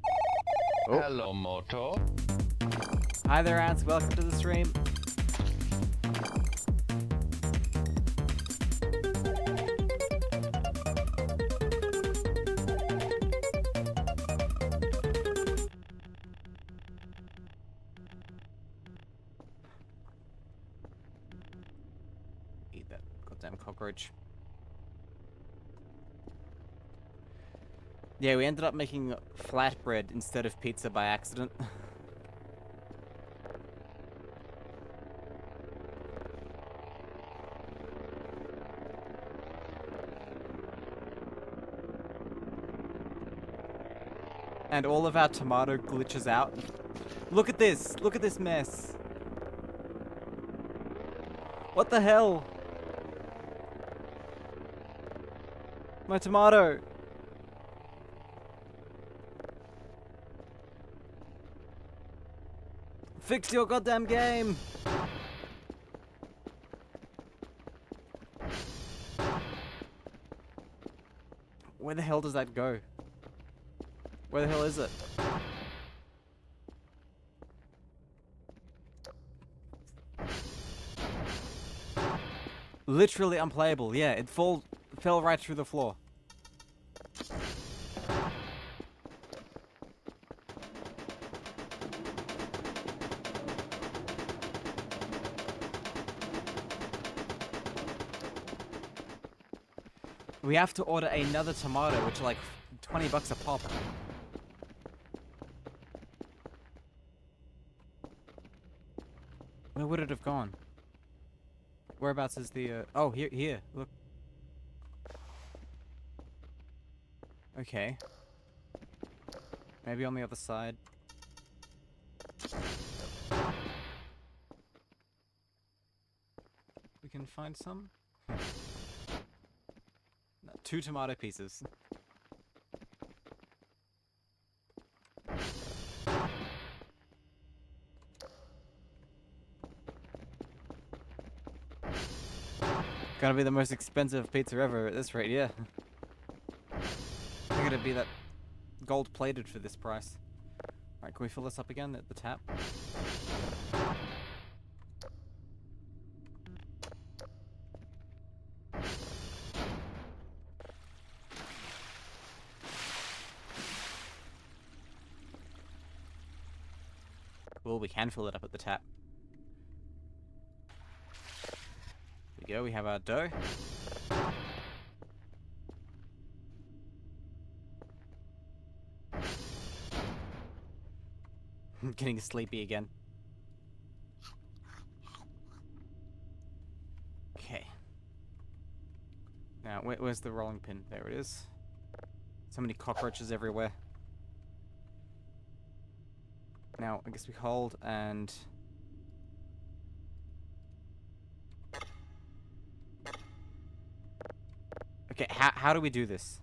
Oh. Hello, Moto. Hi there, ants. Welcome to the stream. Eat that goddamn cockroach. Yeah, we ended up making flatbread instead of pizza by accident. And all of our tomato glitches out. Look at this! Look at this mess! What the hell? My tomato! Fix your goddamn game! Where the hell does that go? Where the hell is it? Literally unplayable, yeah, it fell right through the floor. We have to order another tomato, which are like 20 bucks a pop. Where would it have gone? Whereabouts is the, oh, here, look. Okay. Maybe on the other side. We can find some? No, 2 tomato pieces. Gonna be the most expensive pizza ever at this rate, yeah. I think it'd be that gold plated for this price. Alright, can we fill this up again at the tap? Well, we can fill it up at the tap. There we go, we have our dough. I'm getting sleepy again. Okay. Now, where's the rolling pin? There it is. So many cockroaches everywhere. Now, I guess we hold and... Okay, how do we do this?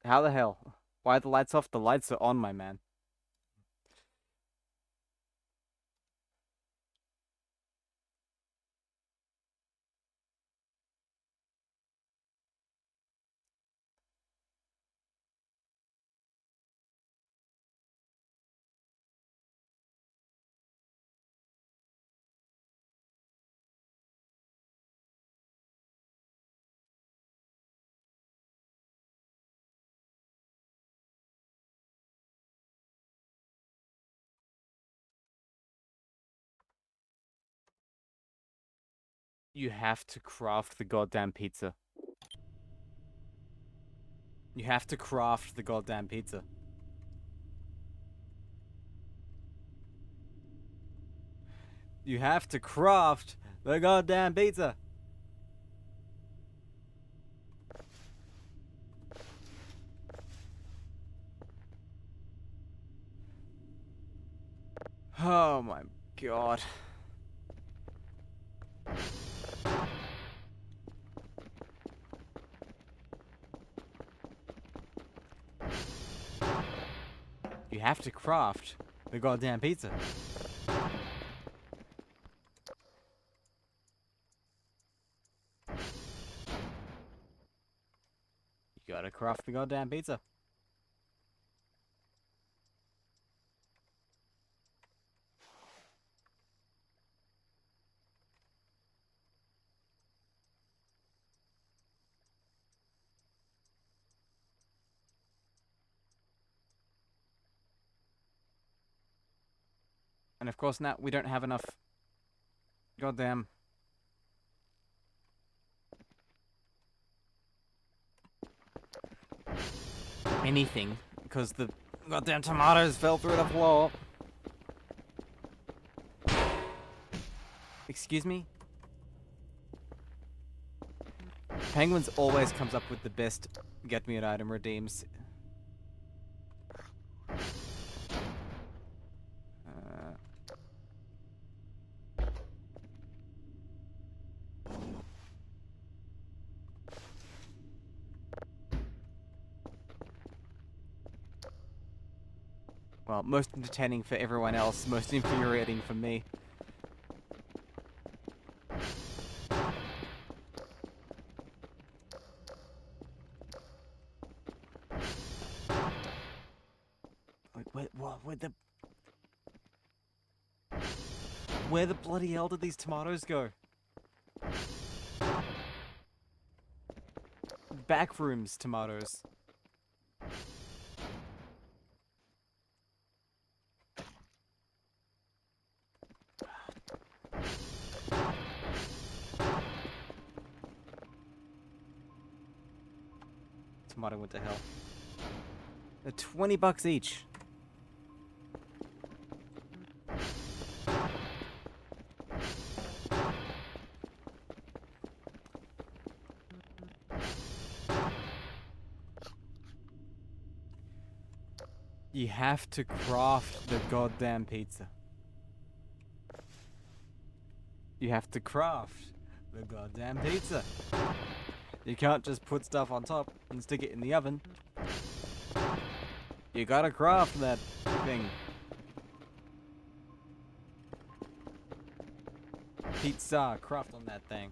How the hell? Why are the lights off? The lights are on, my man. You have to craft the goddamn pizza. You have to craft the goddamn pizza. You have to craft the goddamn pizza. Oh my god. You have to craft the goddamn pizza. You gotta craft the goddamn pizza. And of course now we don't have enough goddamn anything because the goddamn tomatoes fell through the floor. Excuse me? Penguins always comes up with the best get me an item redeems. Well, most entertaining for everyone else, most infuriating for me. Wait, where the bloody hell did these tomatoes go? Backrooms tomatoes. Tomato went to hell. They're $20 each. You have to craft the goddamn pizza. You have to craft the goddamn pizza. You can't just put stuff on top and stick it in the oven. You gotta craft that thing. Pizza, craft on that thing.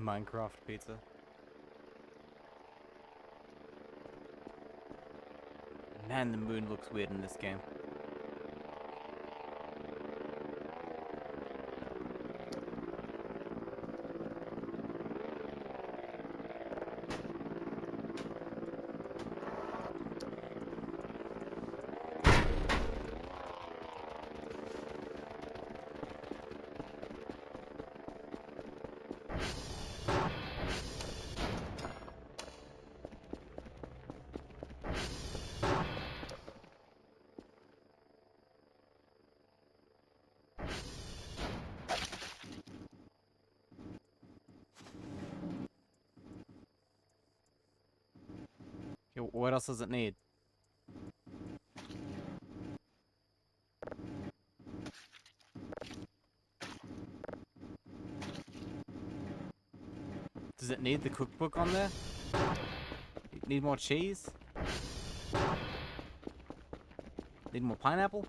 Minecraft pizza. Man, the moon looks weird in this game. Okay, what else does it need? Does it need the cookbook on there? Need more cheese? Need more pineapple?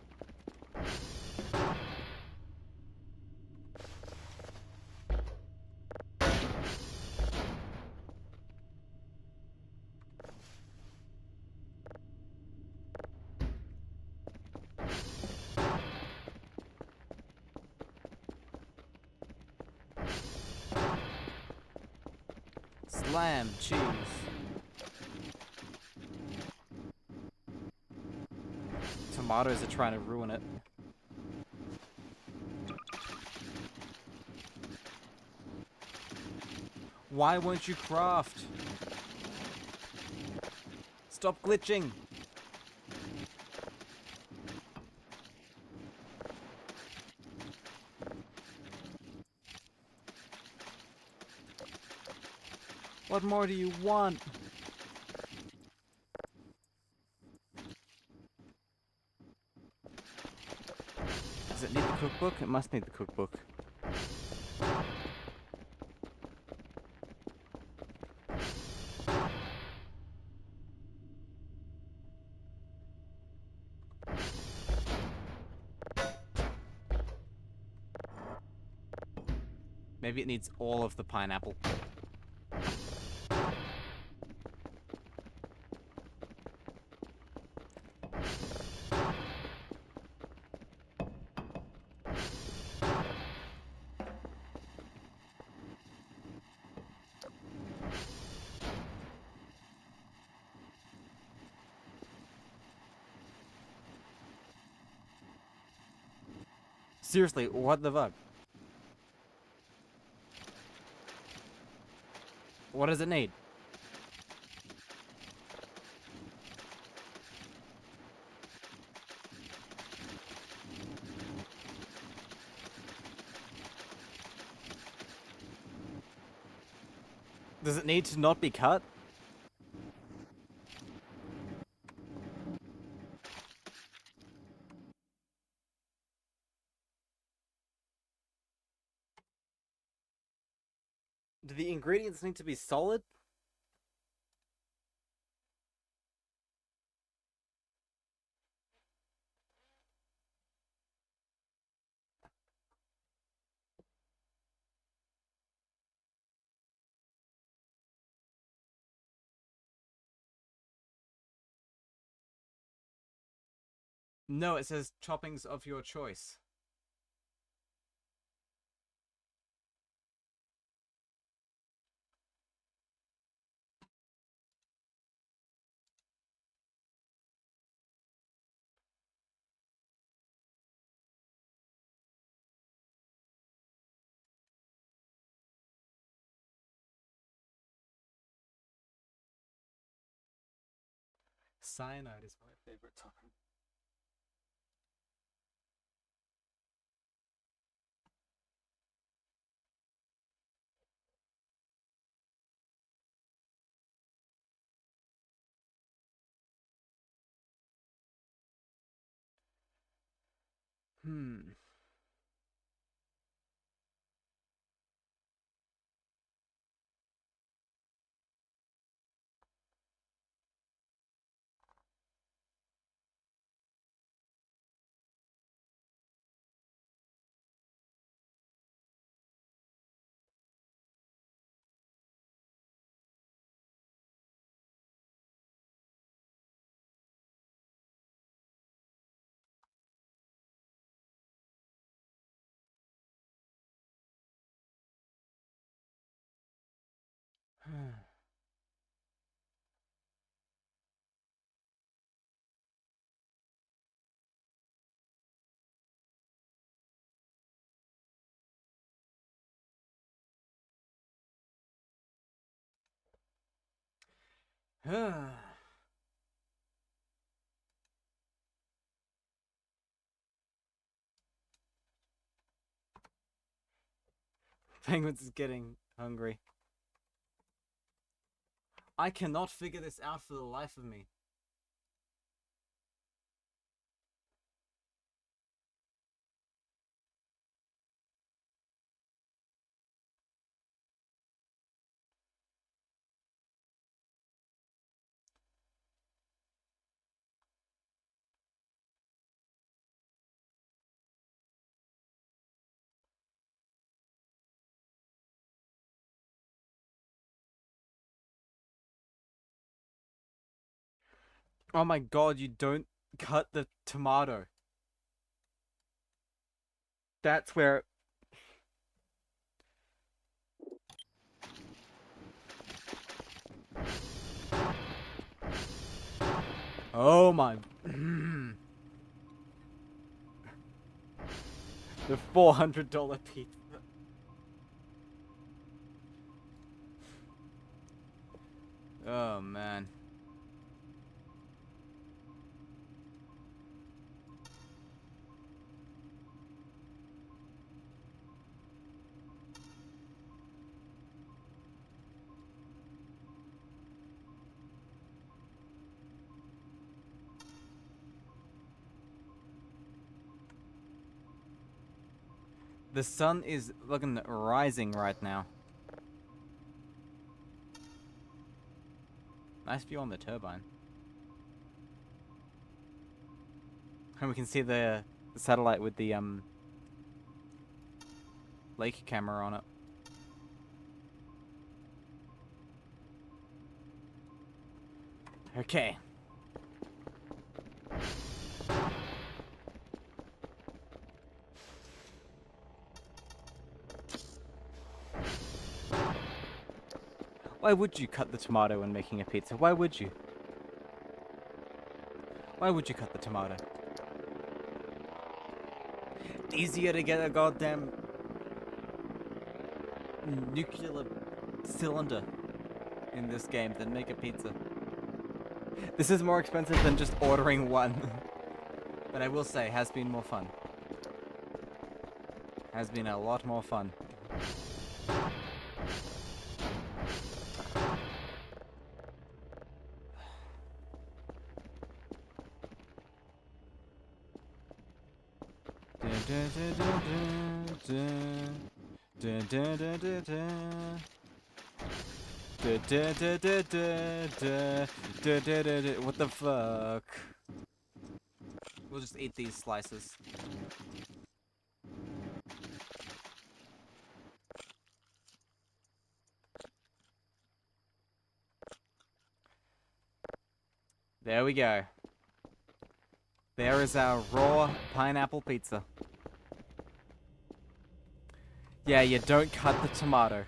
Slam cheese. Tomatoes are trying to ruin it. Why won't you craft? Stop glitching. What more do you want? Does it need the cookbook? It must need the cookbook. Maybe it needs all of the pineapple. Seriously, what the fuck? What does it need? Does it need to not be cut? Do the ingredients need to be solid? No, it says toppings of your choice. Cyanide is my favorite topping. Hmm. Penguins is getting hungry. I cannot figure this out for the life of me. Oh my god, you don't cut the tomato. That's where... Oh my... the $400 pizza. Oh man. The sun is looking rising right now. Nice view on the turbine. And we can see the satellite with the lake camera on it. Okay. Why would you cut the tomato when making a pizza? Why would you? Why would you cut the tomato? It's easier to get a goddamn nuclear cylinder in this game than make a pizza. This is more expensive than just ordering one. But I will say, has been more fun. Has been a lot more fun. What the fuck? We'll just eat these slices. There we go. There is our raw pineapple pizza. Yeah, you don't cut the tomato.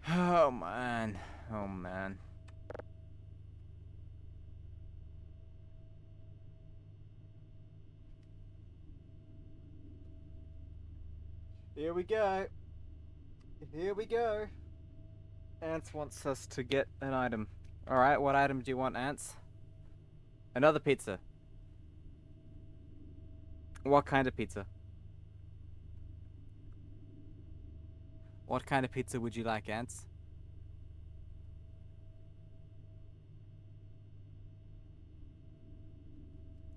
Oh man. Oh man. Here we go. Here we go. Ants wants us to get an item. Alright, what item do you want, Ants? Another pizza. What kind of pizza? What kind of pizza would you like, Ants?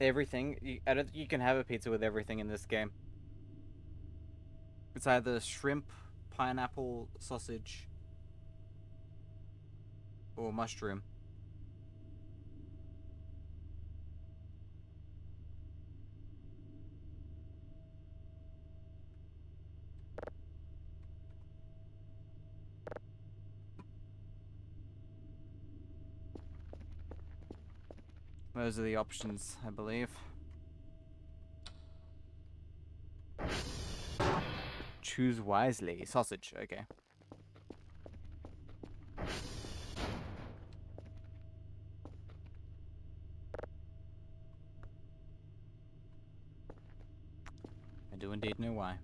Everything. I don't think you can have a pizza with everything in this game. It's either shrimp, pineapple, sausage, or mushroom. Those are the options, I believe. Choose wisely. Sausage, okay. I do indeed know why.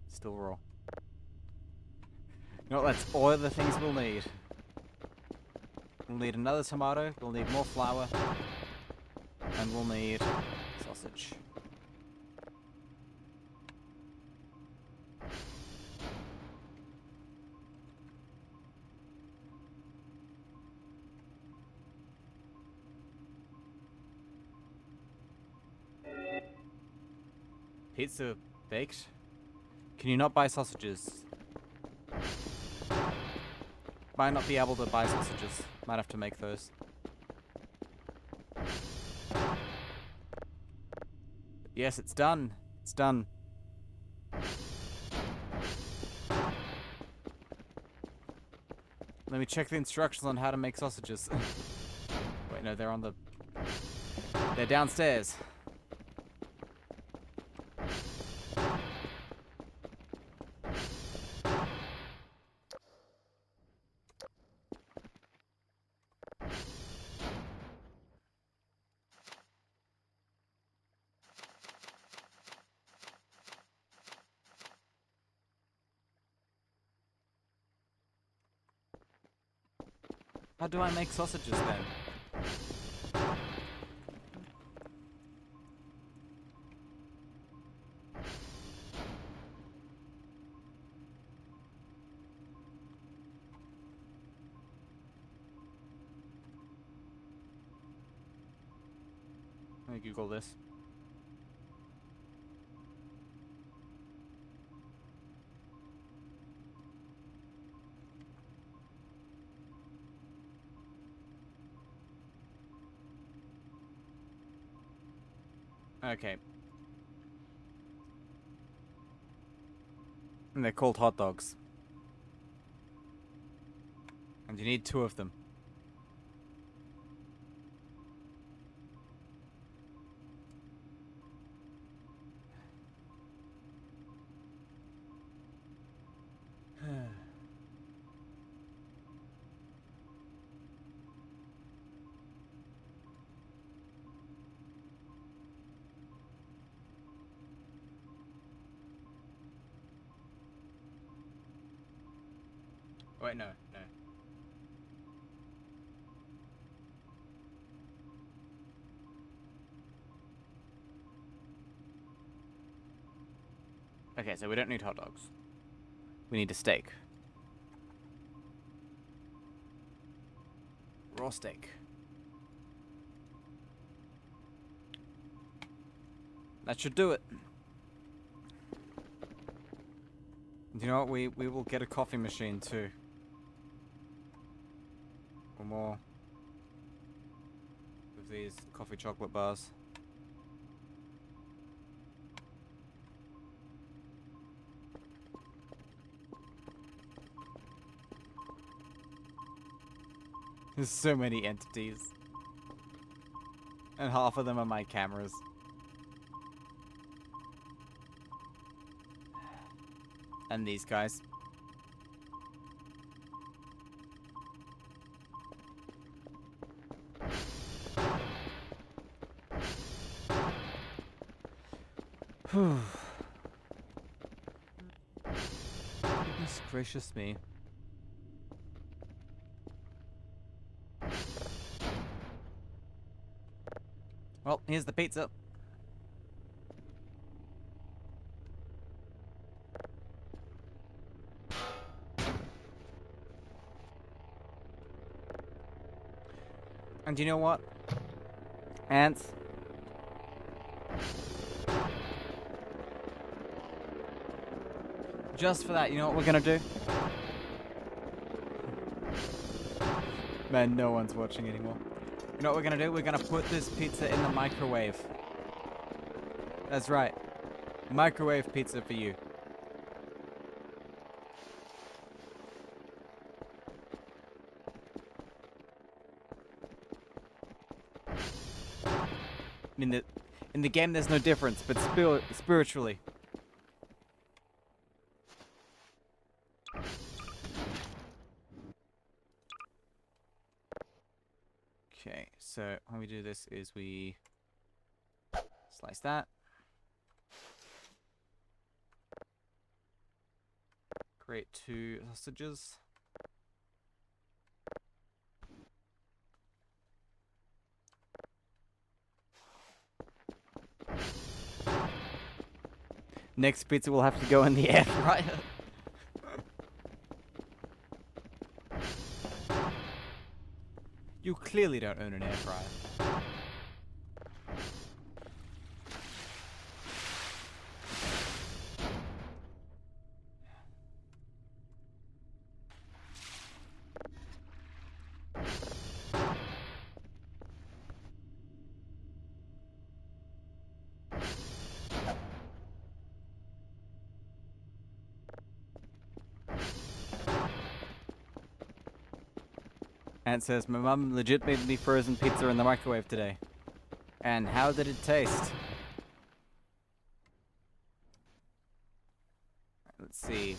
Still raw. You know what, that's all the things we'll need. We'll need another tomato, we'll need more flour, and we'll need sausage. Pizza baked? Can you not buy sausages? Might not be able to buy sausages. Might have to make those. Yes, it's done. It's done. Let me check the instructions on how to make sausages. Wait, no, they're on the... They're downstairs. How do I make sausages then? Let me Google this. Okay. And they're called hot dogs. And you need 2 of them. Wait, no, no. Okay, so we don't need hot dogs. We need a steak. Raw steak. That should do it. And you know what? We will get a coffee machine too. Or more of these coffee chocolate bars. There's so many entities. And half of them are my cameras. And these guys. Whew. Goodness gracious me. Well, here's the pizza. And you know what? Ants. Just for that, you know what we're gonna do? Man, no one's watching anymore. You know what we're gonna do? We're gonna put this pizza in the microwave. That's right. Microwave pizza for you. I mean, in the game there's no difference, but spiritually. Okay, so how we do this is we slice that. Create 2 sausages. Next pizza will have to go in the air fryer. You clearly don't own an air fryer. And it says, my mum legit made me frozen pizza in the microwave today. And how did it taste? Let's see.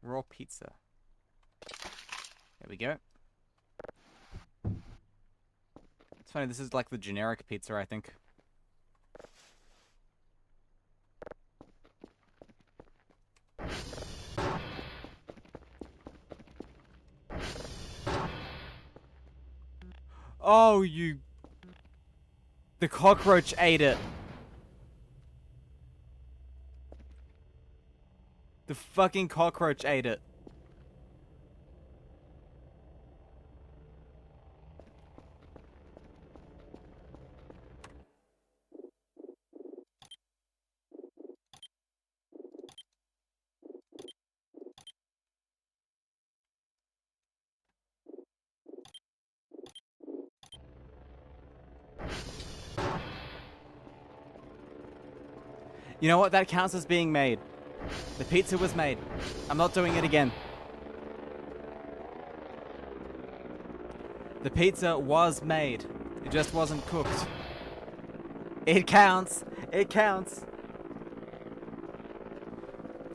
Raw pizza. There we go. It's funny, this is like the generic pizza, I think. Oh, you... The cockroach ate it. The fucking cockroach ate it. You know what? That counts as being made. The pizza was made. I'm not doing it again. The pizza was made. It just wasn't cooked. It counts. It counts.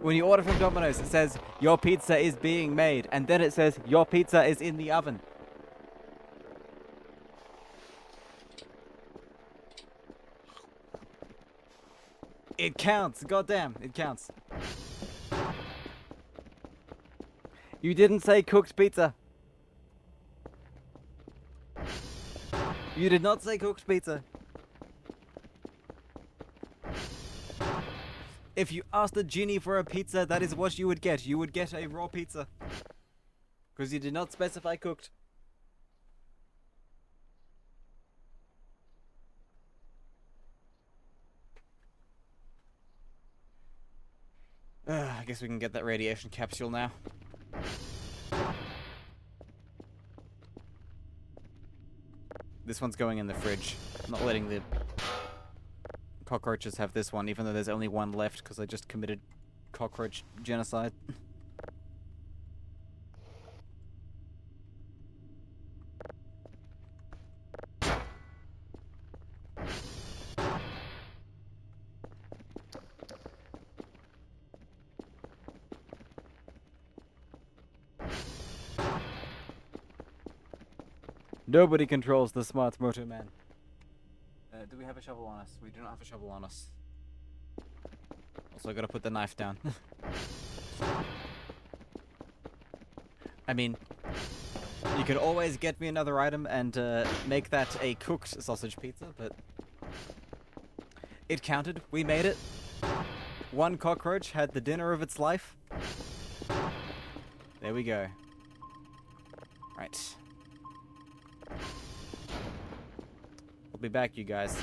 When you order from Domino's, it says, your pizza is being made. And then it says, your pizza is in the oven. It counts. Goddamn, it counts. You didn't say cooked pizza. You did not say cooked pizza. If you asked a genie for a pizza, that is what you would get. You would get a raw pizza. Because you did not specify cooked. I guess we can get that radiation capsule now. This one's going in the fridge. I'm not letting the cockroaches have this one, even though there's only one left because I just committed cockroach genocide. Nobody controls the smart motor man. Do we have a shovel on us? We do not have a shovel on us. Also, I gotta put the knife down. I mean, you could always get me another item and make that a cooked sausage pizza, but it counted. We made it. One cockroach had the dinner of its life. There we go. Right. I'll be back, you guys.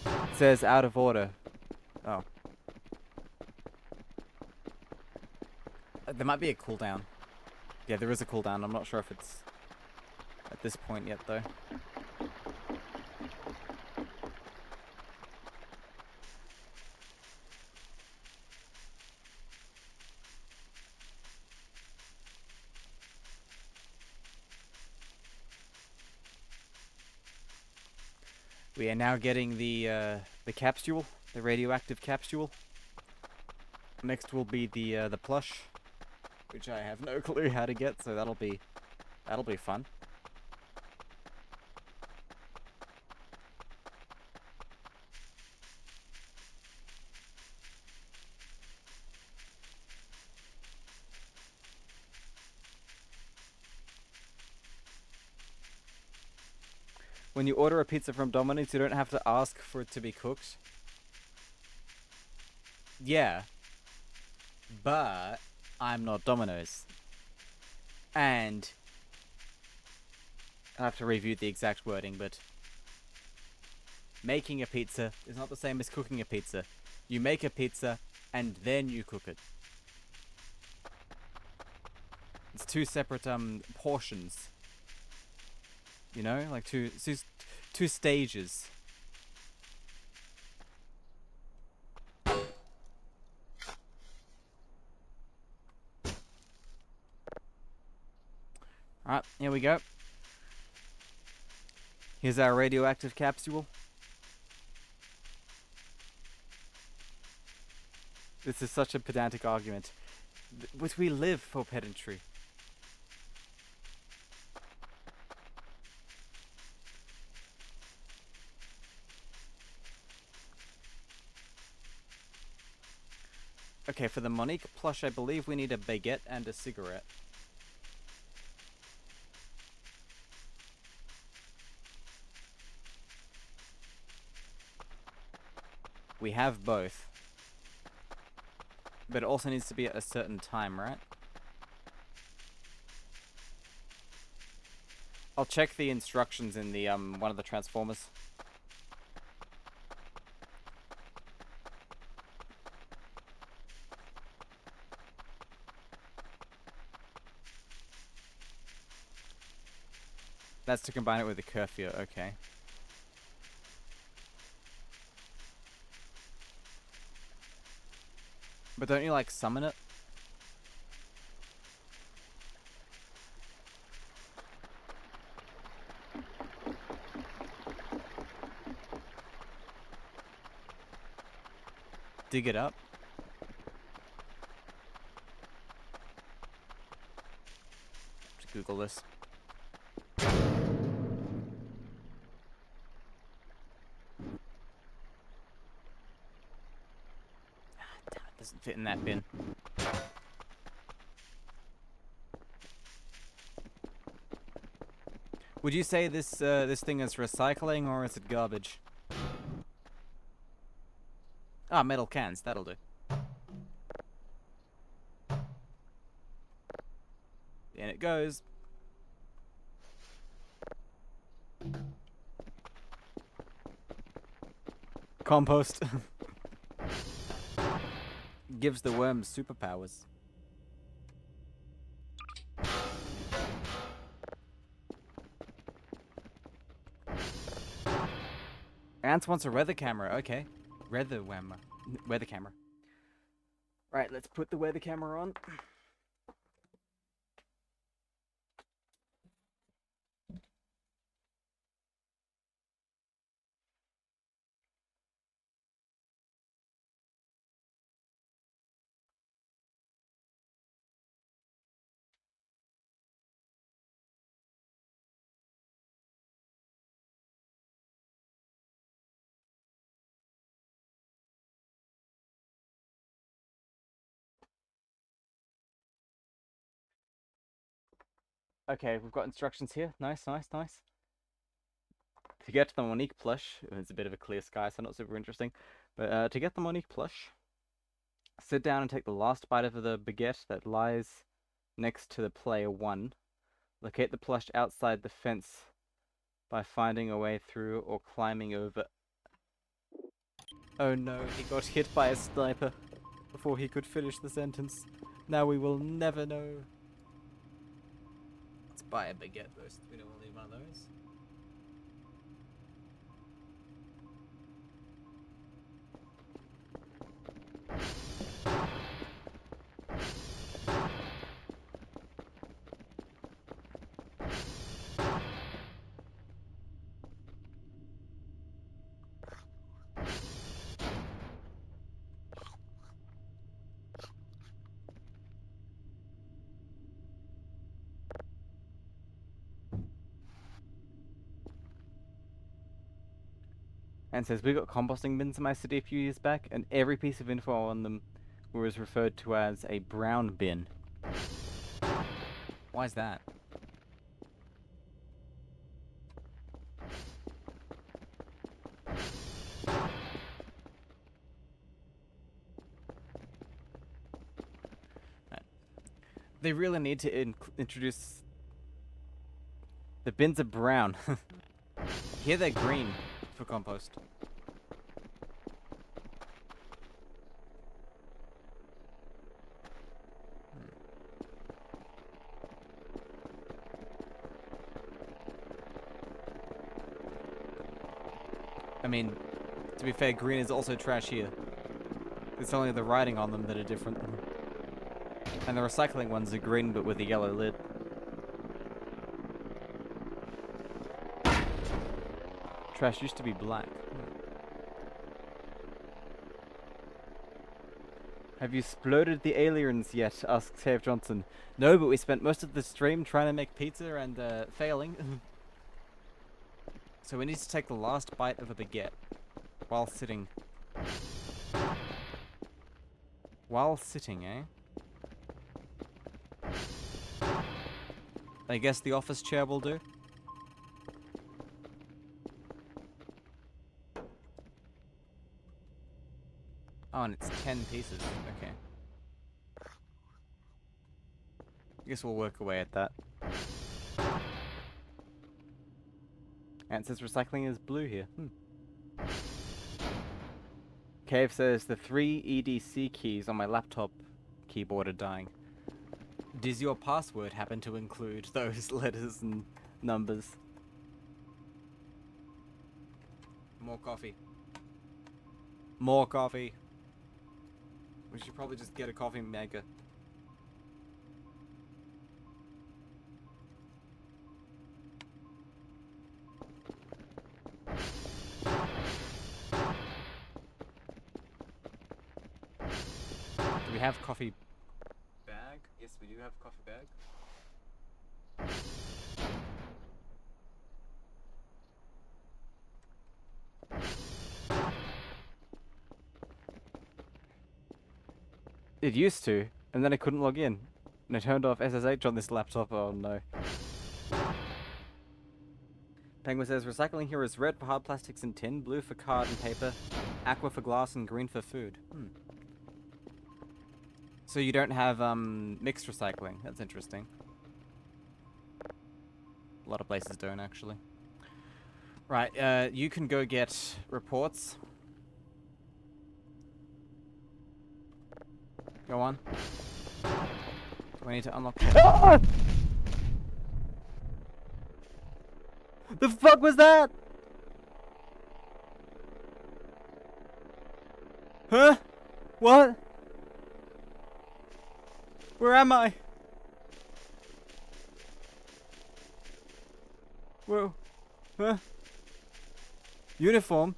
It says out of order. Oh. There might be a cooldown. Yeah, there is a cooldown. I'm not sure if it's at this point yet, though. We are now getting the capsule, the radioactive capsule. Next will be the plush, which I have no clue how to get, so that'll be fun. When you order a pizza from Domino's, you don't have to ask for it to be cooked. Yeah. But I'm not Domino's. And I have to review the exact wording, but making a pizza is not the same as cooking a pizza. You make a pizza and then you cook it. It's two separate portions. You know, like two stages. Alright, here we go. Here's our radioactive capsule. This is such a pedantic argument. But we live for pedantry. Okay, for the Monique plush, I believe we need a baguette and a cigarette. We have both. But it also needs to be at a certain time, right? I'll check the instructions in the one of the transformers. That's to combine it with the curfew, okay. But don't you, like, summon it? Dig it up? Just Google this. Damn, it doesn't fit in that bin. Would you say this this thing is recycling or is it garbage? Ah, metal cans. That'll do. In it goes. Compost. Gives the worms superpowers. Ants wants a weather camera. Okay. Weather camera. Right, let's put the weather camera on. Okay, we've got instructions here. Nice, nice, nice. To get the Monique plush, it's a bit of a clear sky, so not super interesting. But to get the Monique plush, sit down and take the last bite of the baguette that lies next to the player 1. Locate the plush outside the fence by finding a way through or climbing over. Oh no, he got hit by a sniper before he could finish the sentence. Now we will never know. Let's buy a baguette first. We don't need one of those. And says, we got composting bins in my city a few years back, and every piece of info on them was referred to as a brown bin. Why is that? They really need to introduce... The bins are brown. Here they're green for compost. I mean, to be fair, green is also trash here. It's only the writing on them that are different. And the recycling ones are green but with a yellow lid. Trash used to be black. Have you exploded the aliens yet? Asks Save Johnson. No, but we spent most of the stream trying to make pizza and failing. So we need to take the last bite of a baguette while sitting. While sitting, eh? I guess the office chair will do. Oh, and it's 10 pieces. Okay. I guess we'll work away at that. And it says recycling is blue here. Cave says the 3 EDC keys on my laptop keyboard are dying. Does your password happen to include those letters and numbers? More coffee. More coffee. We should probably just get a coffee maker. Do we have coffee bag? Yes, we do have coffee bag. It used to, and then I couldn't log in. And I turned off SSH on this laptop. Oh no. Penguin says recycling here is red for hard plastics and tin, blue for card and paper, aqua for glass, and green for food. So you don't have mixed recycling. That's interesting. A lot of places don't actually. Right, you can go get reports. Go on. Do I need to unlock? Ah! The fuck was that? Huh? What? Where am I? Whoa. Huh? Uniform?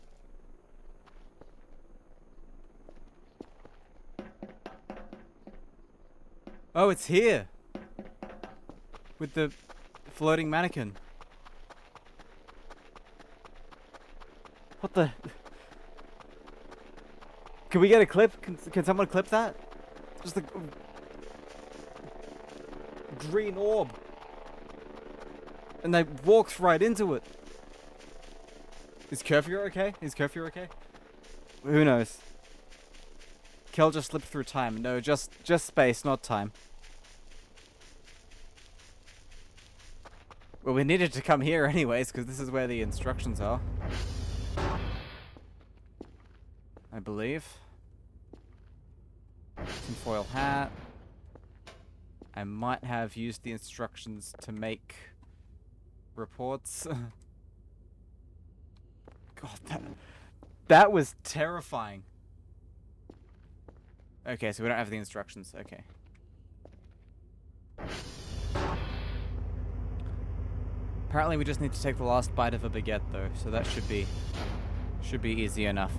Oh, it's here. With the floating mannequin. What the? Can we get a clip? Can someone clip that? Just the green orb. And they walked right into it. Is curfew okay? Is curfew okay? Who knows? Kel just slipped through time. No, just space, not time. Well, we needed to come here anyways, because this is where the instructions are. I believe. Tinfoil hat. I might have used the instructions to make reports. God, that was terrifying. Okay, so we don't have the instructions. Okay. Apparently we just need to take the last bite of a baguette though, so that should be easy enough.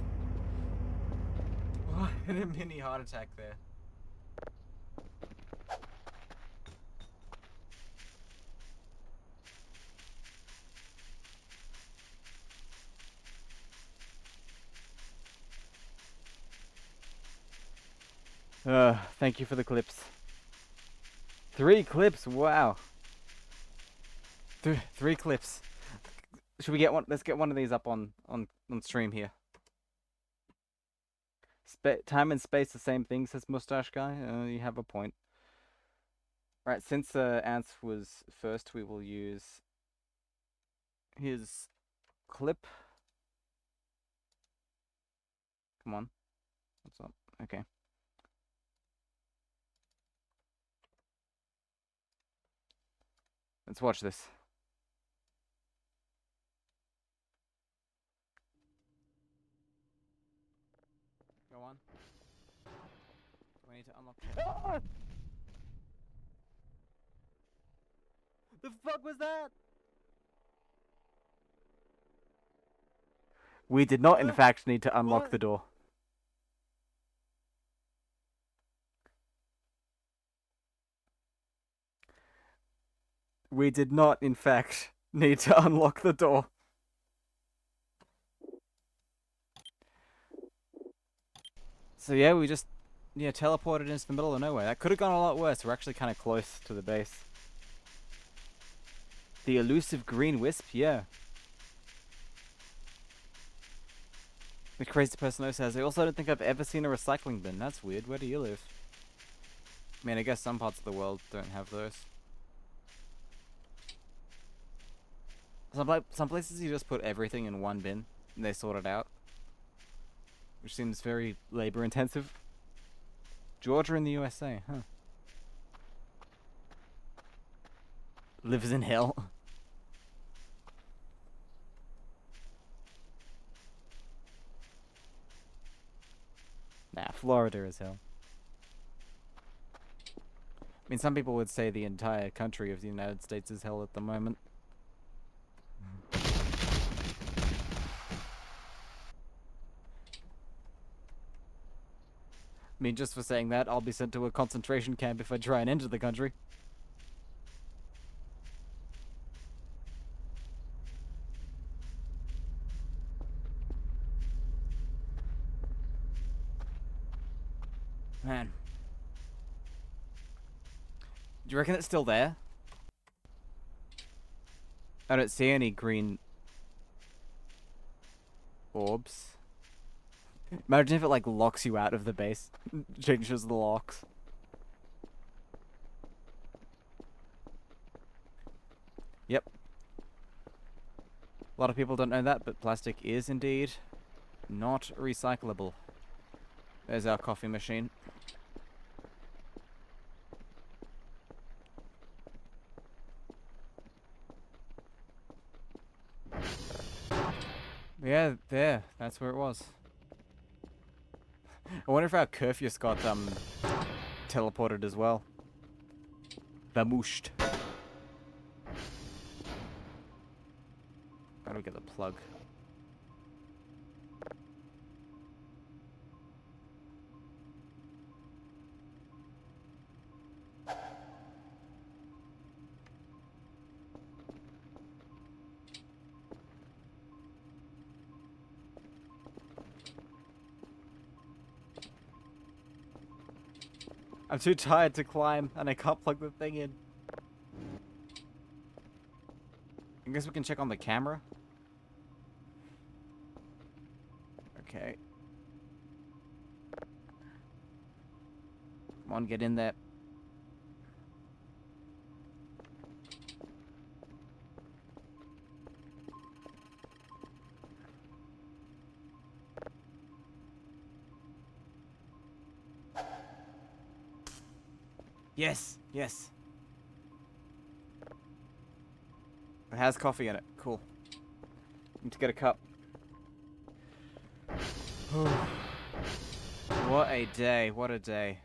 Oh, I had a mini heart attack there. Thank you for the clips. 3 clips, wow. 3 clips. Should we get one? Let's get one of these up on stream here. Time and space, the same thing, says Mustache Guy. You have a point. Right, since Ants was first, we will use his clip. Come on. What's up? Okay. Let's watch this. Go on. Do I need to unlock? Ah! The fuck was that? We did not, in fact, need to unlock the door. We did not, in fact, need to unlock the door. So yeah, we just teleported into the middle of nowhere. That could have gone a lot worse. We're actually kind of close to the base. The elusive green wisp, yeah. The crazy person says, I also don't think I've ever seen a recycling bin. That's weird. Where do you live? I mean, I guess some parts of the world don't have those. Some places you just put everything in one bin and they sort it out. Which seems very labor intensive. Georgia in the USA, huh? Lives in hell. Nah, Florida is hell. I mean, some people would say the entire country of the United States is hell at the moment. I mean, just for saying that, I'll be sent to a concentration camp if I try and enter the country. Man. Do you reckon it's still there? I don't see any green orbs. Imagine if it like locks you out of the base. Changes the locks. Yep. A lot of people don't know that, but plastic is indeed not recyclable. There's our coffee machine. Yeah, there. That's where it was. I wonder if our Curfeus got teleported as well. Vamooshed. How do we get the plug? I'm too tired to climb, and I can't plug the thing in. I guess we can check on the camera. Okay. Come on, get in there. Yes, yes. It has coffee in it. Cool. Need to get a cup. What a day, what a day.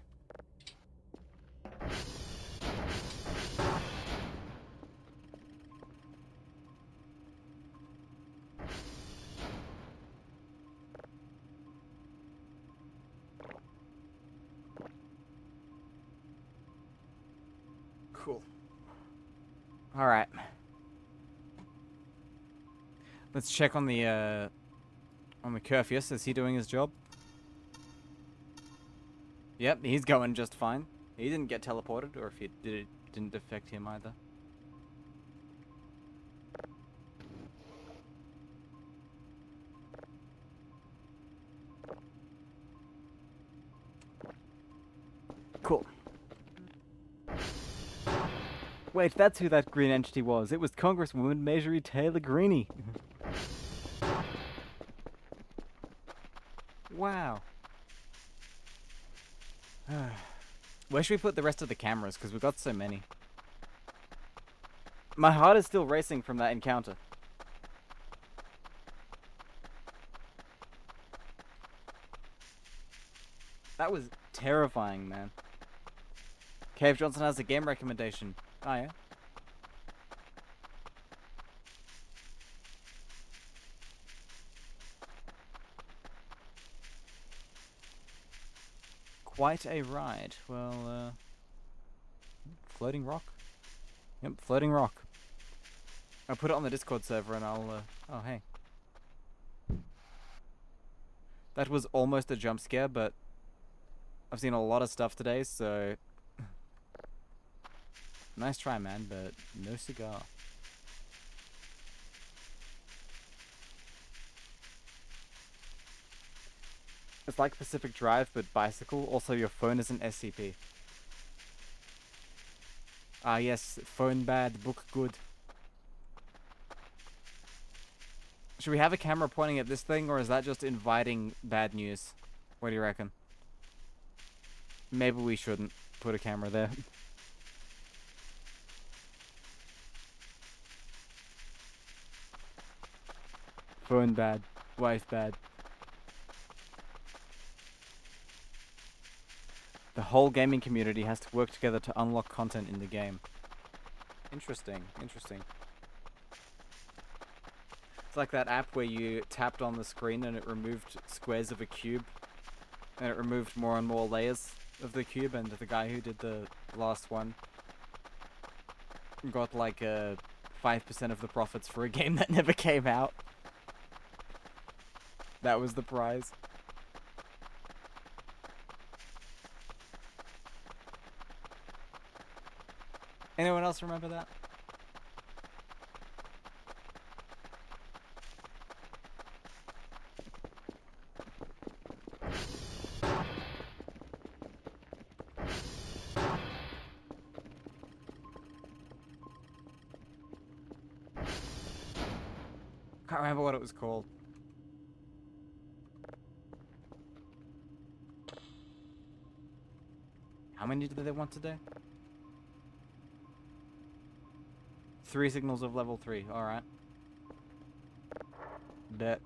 Cool. Alright. Let's check on the Curfeus. Is he doing his job? Yep, he's going just fine. He didn't get teleported, or if he did, it didn't affect him either. Cool. Wait, that's who that green entity was. It was Congresswoman Marjorie Taylor Greene. Wow. Where should we put the rest of the cameras? Because we've got so many. My heart is still racing from that encounter. That was terrifying, man. Cave Johnson has a game recommendation. Oh, yeah? Quite a ride. Well, floating rock? Yep, floating rock. I'll put it on the Discord server and I'll, oh, hey. That was almost a jump scare, but I've seen a lot of stuff today, so... Nice try, man, but no cigar. It's like Pacific Drive, but bicycle. Also, your phone is an SCP. Ah, yes. Phone bad, book good. Should we have a camera pointing at this thing, or is that just inviting bad news? What do you reckon? Maybe we shouldn't put a camera there. Phone bad. Wife bad. The whole gaming community has to work together to unlock content in the game. Interesting, interesting. It's like that app where you tapped on the screen and it removed squares of a cube. And it removed more and more layers of the cube, and the guy who did the last one got like 5% of the profits for a game that never came out. That was the prize. Anyone else remember that? Can't remember what it was called. How many do they want to do? 3 signals of level 3. Alright. Bet.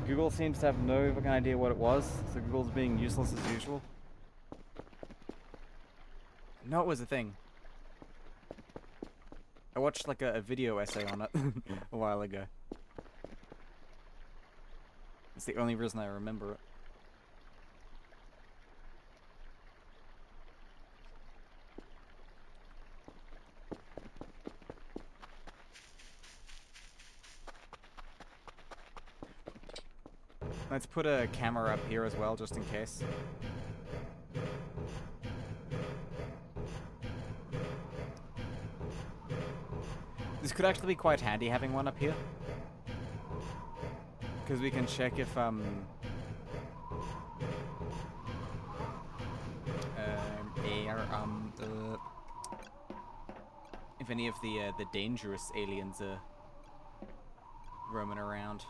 Google seems to have no fucking idea what it was, so Google's being useless as usual. No, it was a thing. I watched like a video essay on it a while ago. It's the only reason I remember it. Let's put a camera up here as well, just in case. This could actually be quite handy having one up here. Because we can check if, if any of the dangerous aliens are roaming around.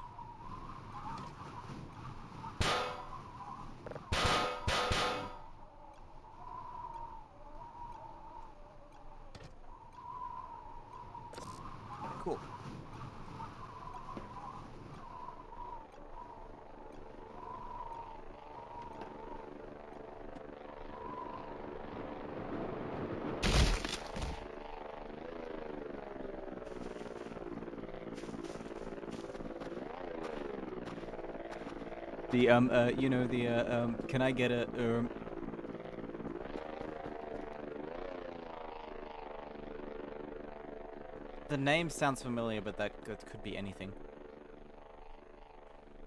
Cool. The, you know, the, can I get a, The name sounds familiar, but that could be anything.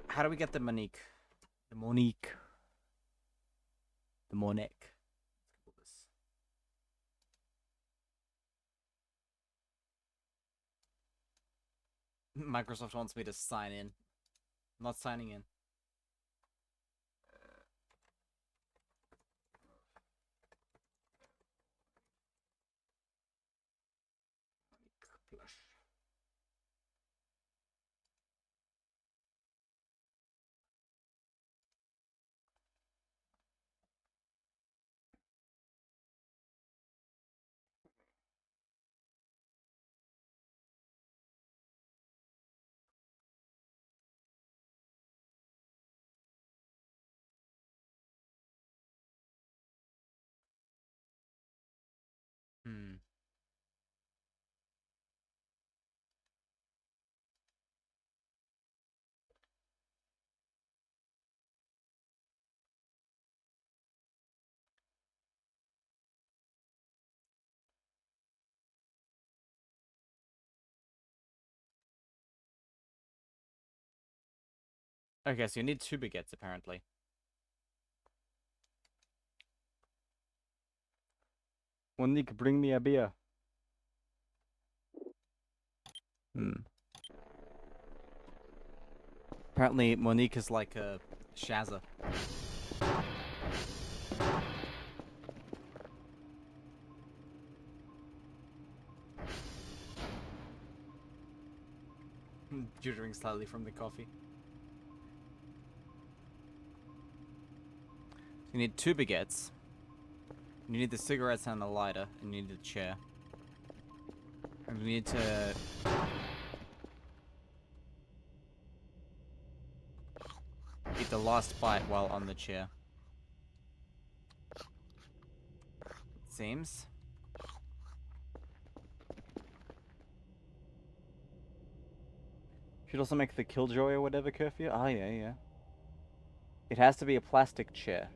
How do we get the Monique? The Monique. The Monique. Let's this. Microsoft wants me to sign in. I'm not signing in. Hmm. Okay, so you need 2 baguettes, apparently. Monique, bring me a beer. Hmm. Apparently, Monique is like a Shazza. Jittering slightly from the coffee. So you need 2 baguettes. You need the cigarettes and the lighter, and you need the chair. And we need to... eat the last bite while on the chair. It seems. Should also make the Killjoy or whatever curfew. Oh, yeah, yeah. It has to be a plastic chair.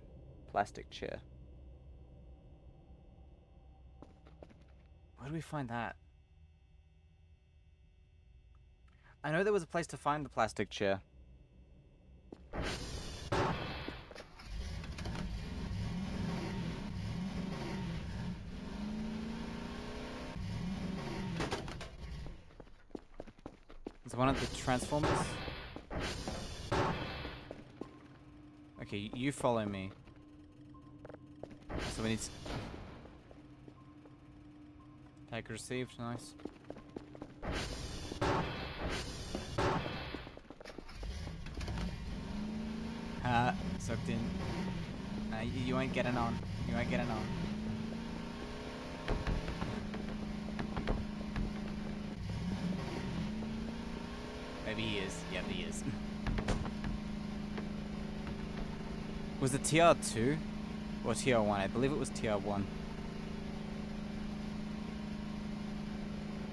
Plastic chair. Where do we find that? I know there was a place to find the plastic chair. Is one of the transformers? Okay, you follow me. So we need... Tag received, nice. Sucked in. You ain't getting on. You ain't getting on. Maybe he is. Yeah, he is. Was it TR2? Or TR1? I believe it was TR1.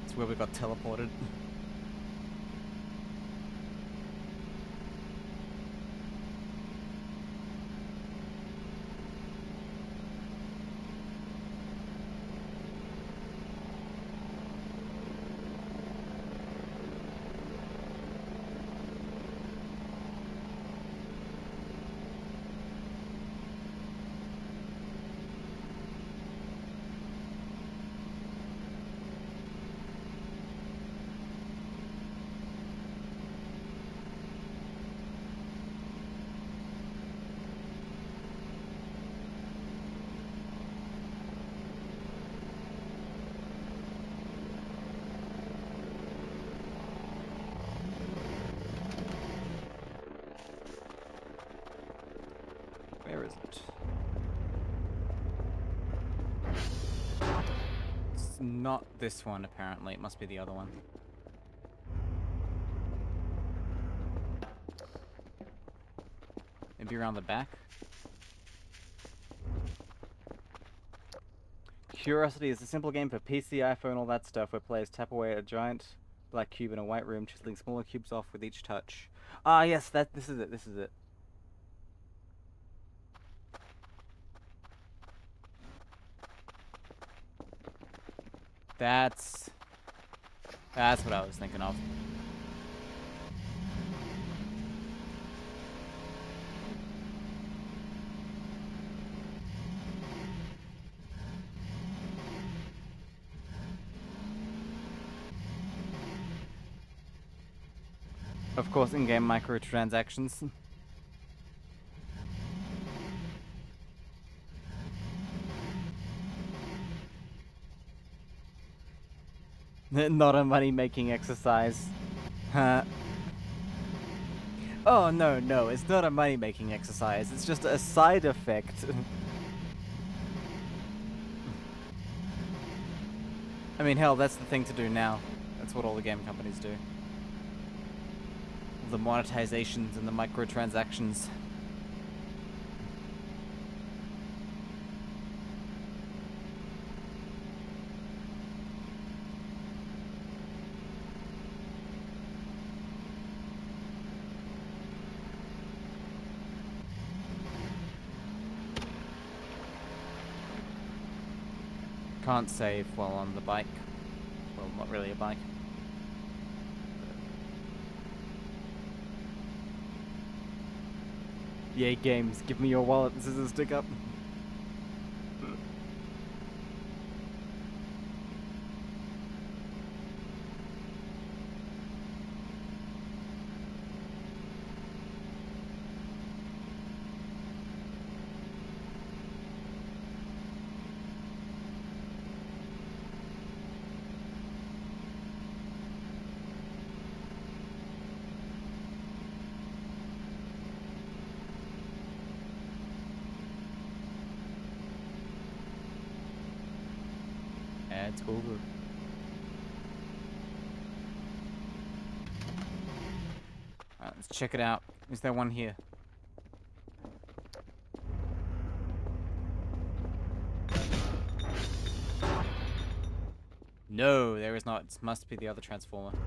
It's where we got teleported. Where is it? It's not this one, apparently. It must be the other one. Maybe around the back? Curiosity is a simple game for PC, iPhone, all that stuff, where players tap away at a giant black cube in a white room, chiseling smaller cubes off with each touch. Ah, yes, this is it, this is it. That's what I was thinking of. Of course, in-game microtransactions. Not a money-making exercise. Huh. Oh, no, it's not a money-making exercise. It's just a side effect. I mean, hell, that's the thing to do now. That's what all the game companies do. The monetizations and the microtransactions. Can't save while on the bike. Well, not really a bike. Yay games, give me your wallet and scissors stick up. Yeah, it's over. Alright, let's check it out. Is there one here? No, there is not. It must be the other transformer.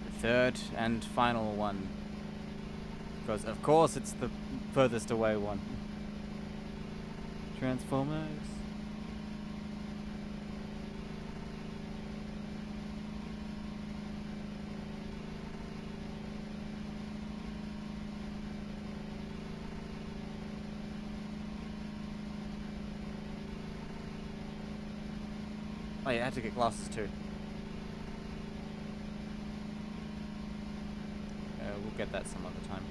The third and final one. Because, of course, it's the furthest away one. Transformers. Oh yeah, I had to get glasses too. We'll get that some other time.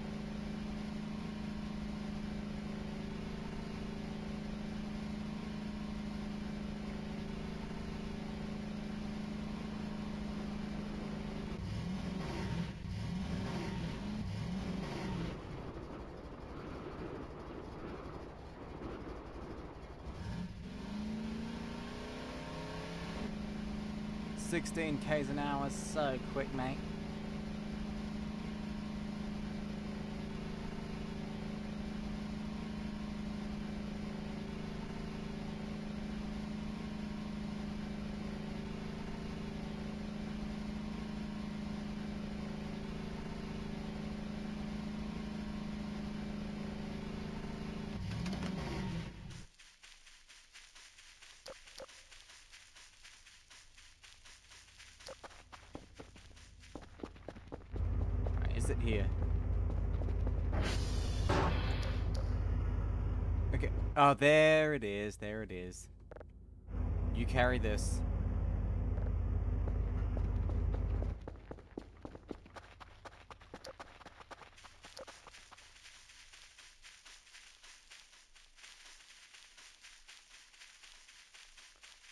$16 an hour, so quick, mate. Right, is it here? Okay. Oh, there it is. There it is. You carry this.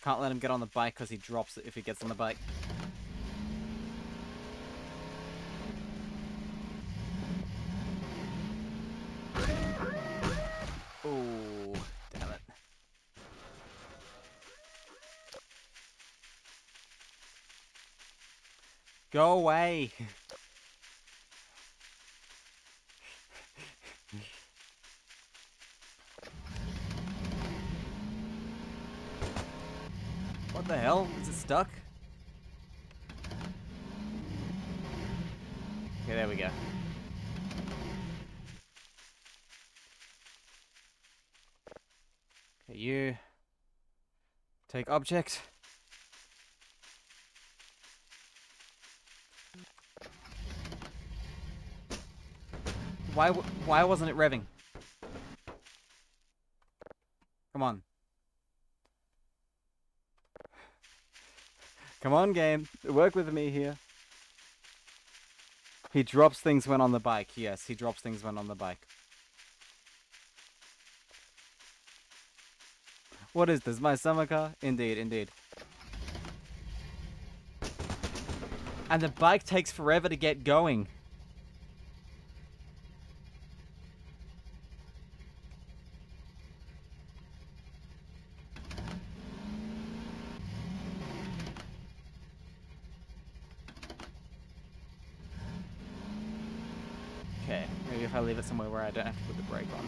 Can't let him get on the bike because he drops it if he gets on the bike. Oh, damn it. Go away. What the hell? Is it stuck? Okay, there we go. Okay, you take object. Why wasn't it revving? Come on. Come on, game. Work with me here. He drops things when on the bike. Yes, he drops things when on the bike. What is this? My summer car? Indeed, indeed. And the bike takes forever to get going. Okay, maybe if I leave it somewhere where I don't have to put the brake on.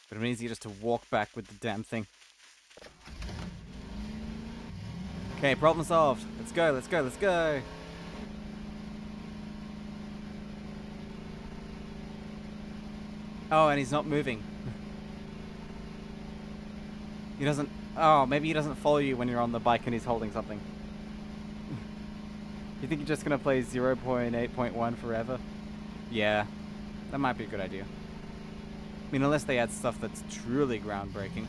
But it means easier just to walk back with the damn thing. Okay, problem solved. Let's go, let's go, let's go. Oh, and he's not moving. He doesn't... Oh, maybe he doesn't follow you when you're on the bike and he's holding something. You think you're just gonna play 0.8.1 forever? Yeah, that might be a good idea. I mean, unless they add stuff that's truly groundbreaking.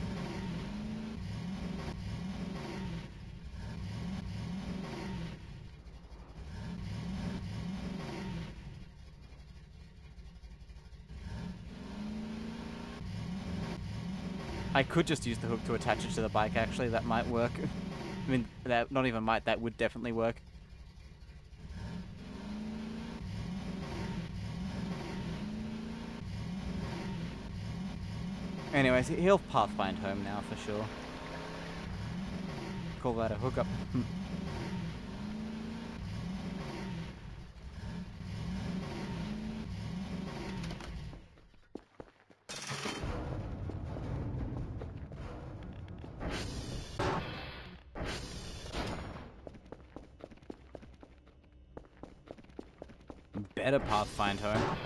I could just use the hook to attach it to the bike, actually. That might work. I mean, that not even might, that would definitely work. Anyways, he'll pathfind home now for sure. Call that a hookup. Better pathfind home.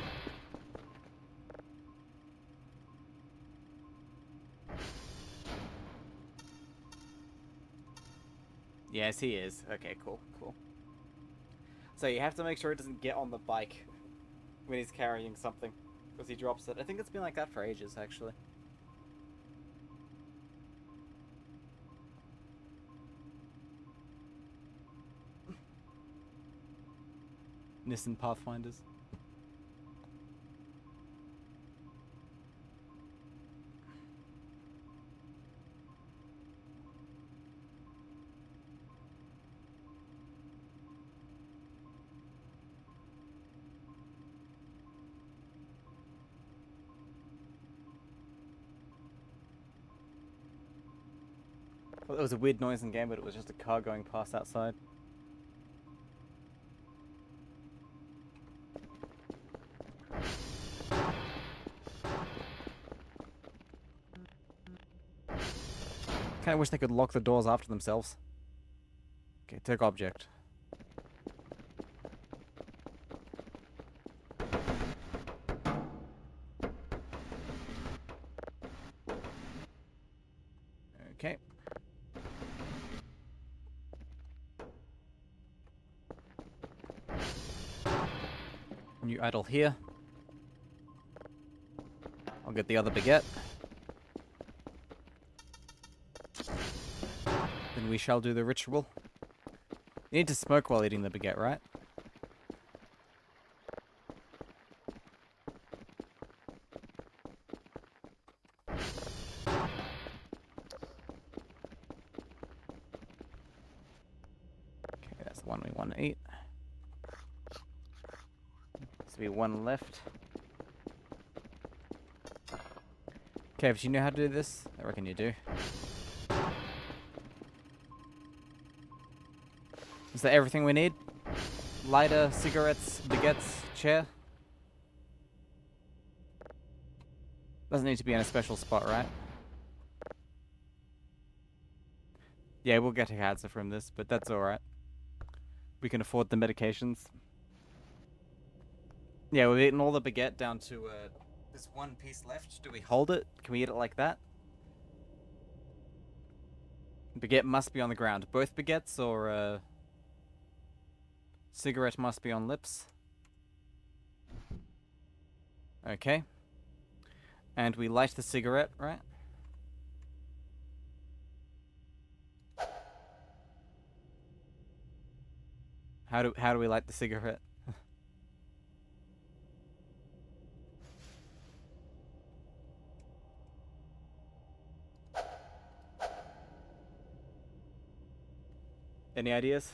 Yes, he is. Okay, cool, cool. So you have to make sure it doesn't get on the bike when he's carrying something, because he drops it. I think it's been like that for ages, actually. Nissan Pathfinders. Well, it was a weird noise in game, but it was just a car going past outside. Kinda wish they could lock the doors after themselves. Okay, take object. Okay. You idle here. I'll get the other baguette. Then we shall do the ritual. You need to smoke while eating the baguette, right? Okay, that's the one we want to eat. There's be one left. Okay, if you know how to do this, I reckon you do. Is that everything we need? Lighter, cigarettes, baguettes, chair? Doesn't need to be in a special spot, right? Yeah, we'll get a cancer from this, but that's alright. We can afford the medications. Yeah, we've eaten all the baguette down to there's one piece left. Do we hold it? Can we eat it like that? Baguette must be on the ground. Both baguettes or cigarette must be on lips. Okay. And we light the cigarette, right? How do we light the cigarette? Any ideas?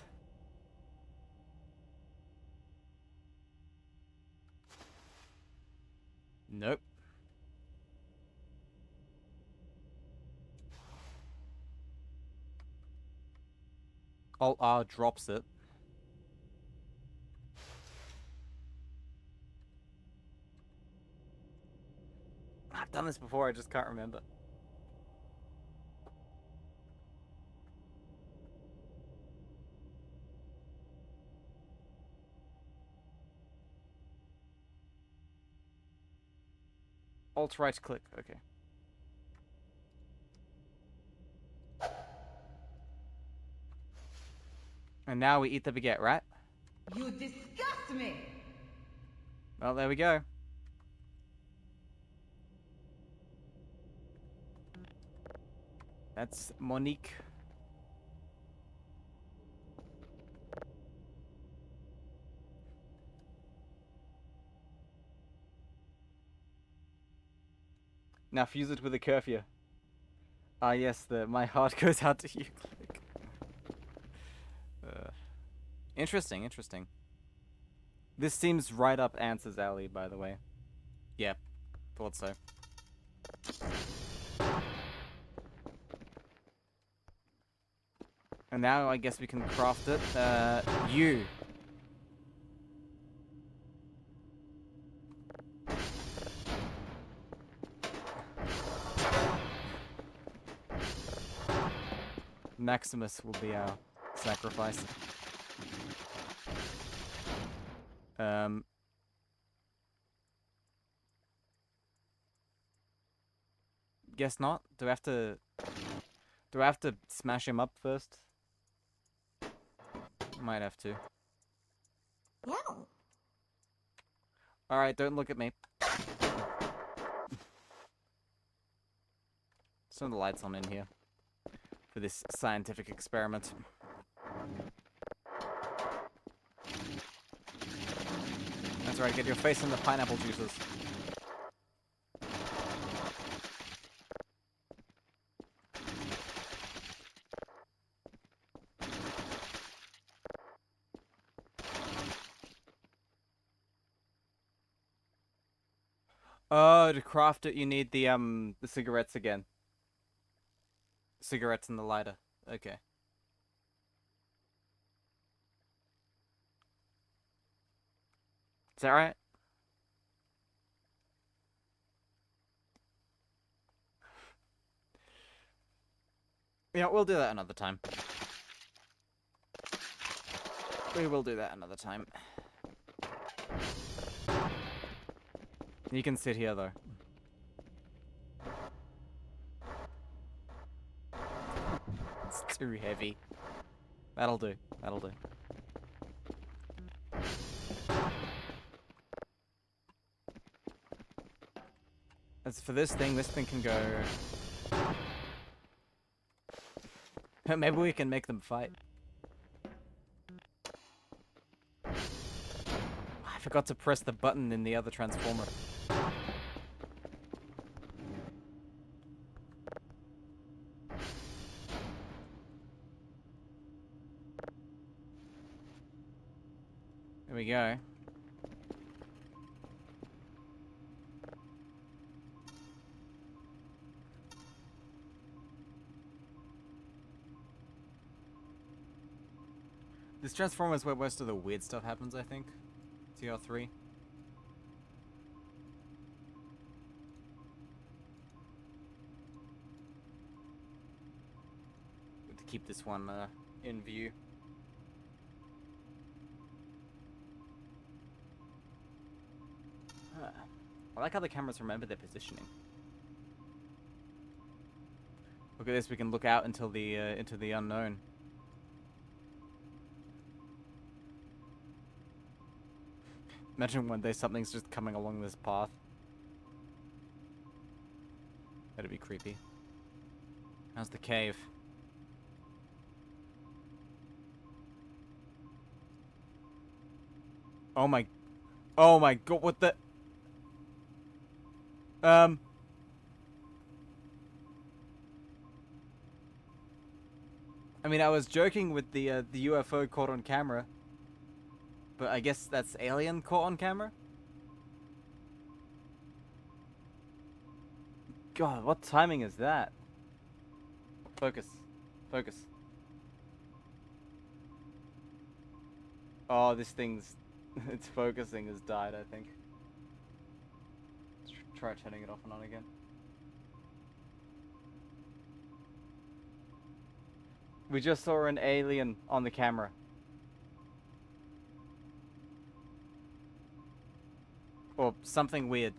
Nope. Alt R drops it. I've done this before, I just can't remember. Alt right click, okay. And now we eat the baguette, right? You disgust me! Well, there we go. That's Monique. Now fuse it with a curfew. Ah, yes, my heart goes out to you. Interesting, interesting. This seems right up Answer's alley, by the way. Yeah, thought so. And now I guess we can craft it. You. Maximus will be our sacrifice. Guess not. Do I have to smash him up first? Might have to. Yeah. Alright, don't look at me. Turn the lights on in here for this scientific experiment. That's right, get your face in the pineapple juices. Oh, to craft it you need the cigarettes again. Cigarettes and the lighter. Okay. Is that right? Yeah, we'll do that another time. We will do that another time. You can sit here, though. It's too heavy. That'll do. That'll do. As for this thing can go... Maybe we can make them fight. I forgot to press the button in the other transformer. There we go. This transformer is where most of the weird stuff happens, I think. TR3. Good to keep this one in view. I like how the cameras remember their positioning. Look at this, we can look out until the into the unknown. Imagine one day something's just coming along this path. That'd be creepy. How's the cave? Oh my god, what the... I mean, I was joking with the UFO caught on camera. But I guess that's alien caught on camera? God, what timing is that? Focus. Focus. Oh, this thing's... its focusing has died, I think. Let's try turning it off and on again. We just saw an alien on the camera. Or something weird.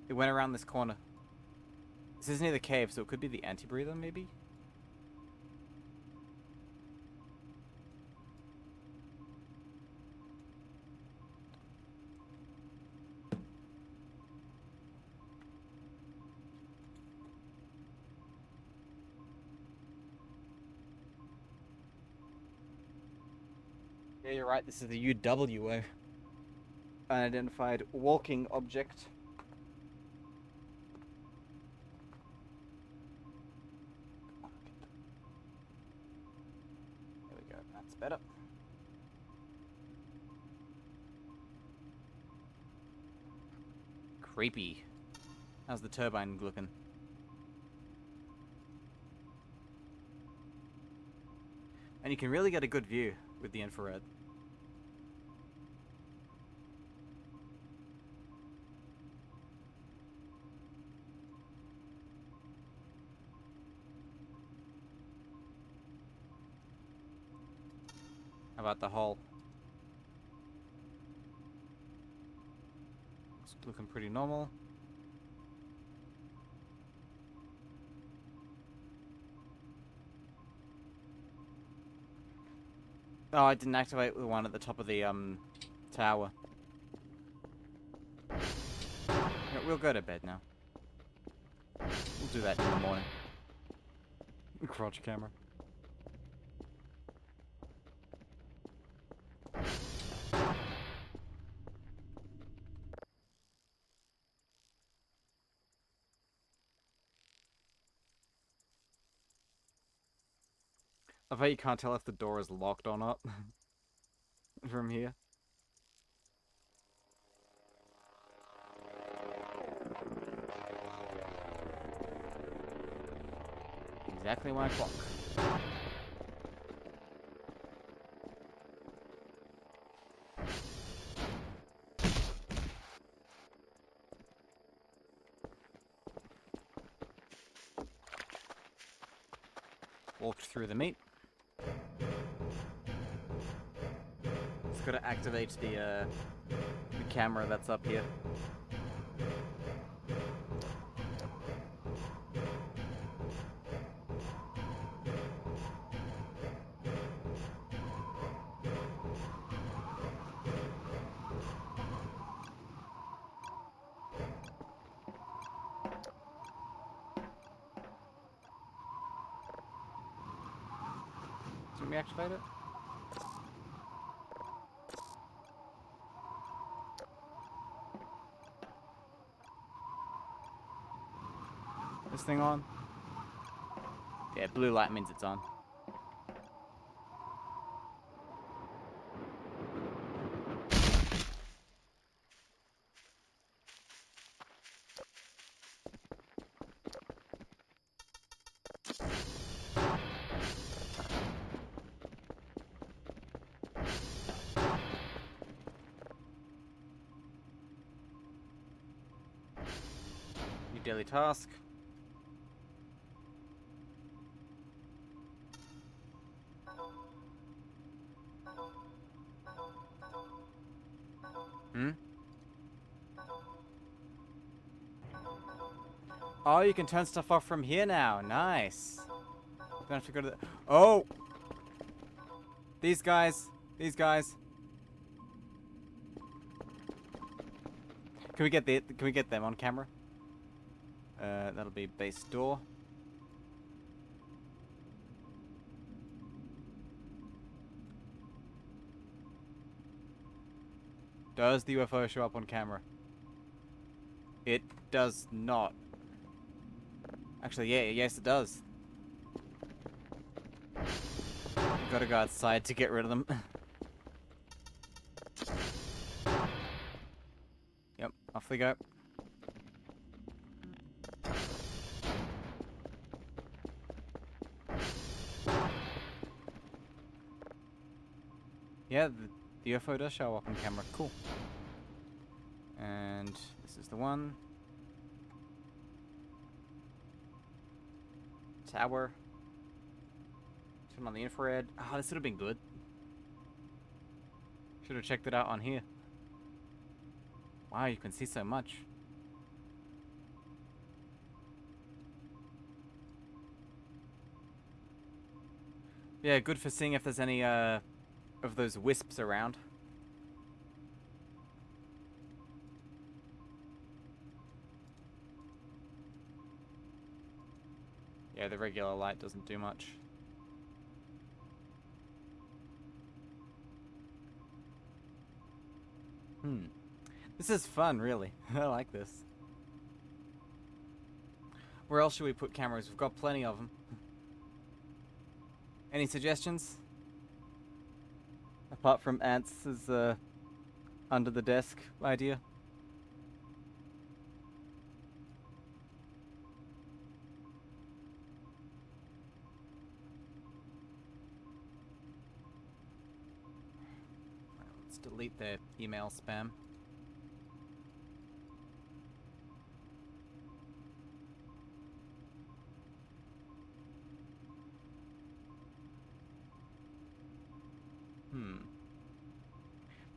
It went around this corner. This is near the cave, so it could be the anti-breather, maybe? Yeah, you're right. This is the UWO. Unidentified walking object. There we go. That's better. Creepy. How's the turbine looking? And you can really get a good view with the infrared. How about the hull? It's looking pretty normal. Oh, I didn't activate the one at the top of the tower. Yeah, we'll go to bed now. We'll do that in the morning. Crotch camera. I bet you can't tell if the door is locked or not from here. Exactly 1 o'clock. Walked through the meat. Just gotta activate the camera that's up here. Can we activate it? This thing on? Yeah, blue light means it's on. New daily task. Hmm? Oh, you can turn stuff off from here now. Nice. Don't have to go to the... Oh! These guys. These guys. Can we get them on camera? That'll be base door. Does the UFO show up on camera? It does not. Actually, yeah, yes it does. Gotta go outside to get rid of them. Yep, off they go. Yeah, the UFO does show up on camera. Cool. And this is the one. Tower. Turn on the infrared. Ah, this would have been good. Should have checked it out on here. Wow, you can see so much. Yeah, good for seeing if there's any of those wisps around. Yeah, the regular light doesn't do much. This is fun, really. I like this. Where else should we put cameras? We've got plenty of them. Any suggestions? Apart from Ants' under the desk idea. Let's delete the email spam.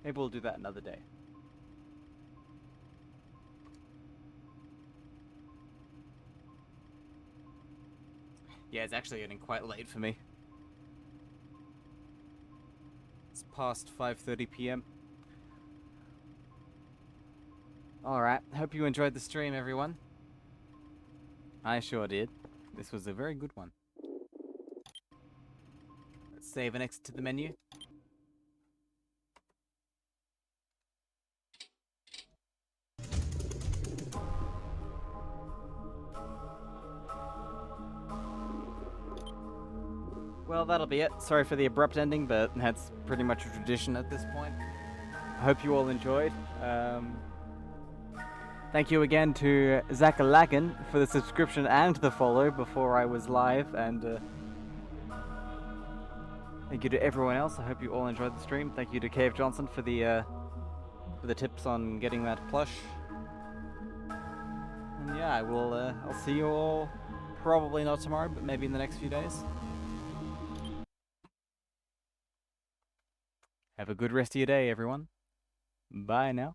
Maybe we'll do that another day. Yeah, it's actually getting quite late for me. past 5:30 p.m. Alright, hope you enjoyed the stream, everyone. I sure did. This was a very good one. Let's save and exit to the menu. Well, that'll be it. Sorry for the abrupt ending, but that's pretty much a tradition at this point. I hope you all enjoyed. Thank you again to Zakalagan for the subscription and the follow before I was live, and thank you to everyone else. I hope you all enjoyed the stream. Thank you to Cave Johnson for the tips on getting that plush. And yeah, I'll see you all probably not tomorrow, but maybe in the next few days. Have a good rest of your day, everyone. Bye now.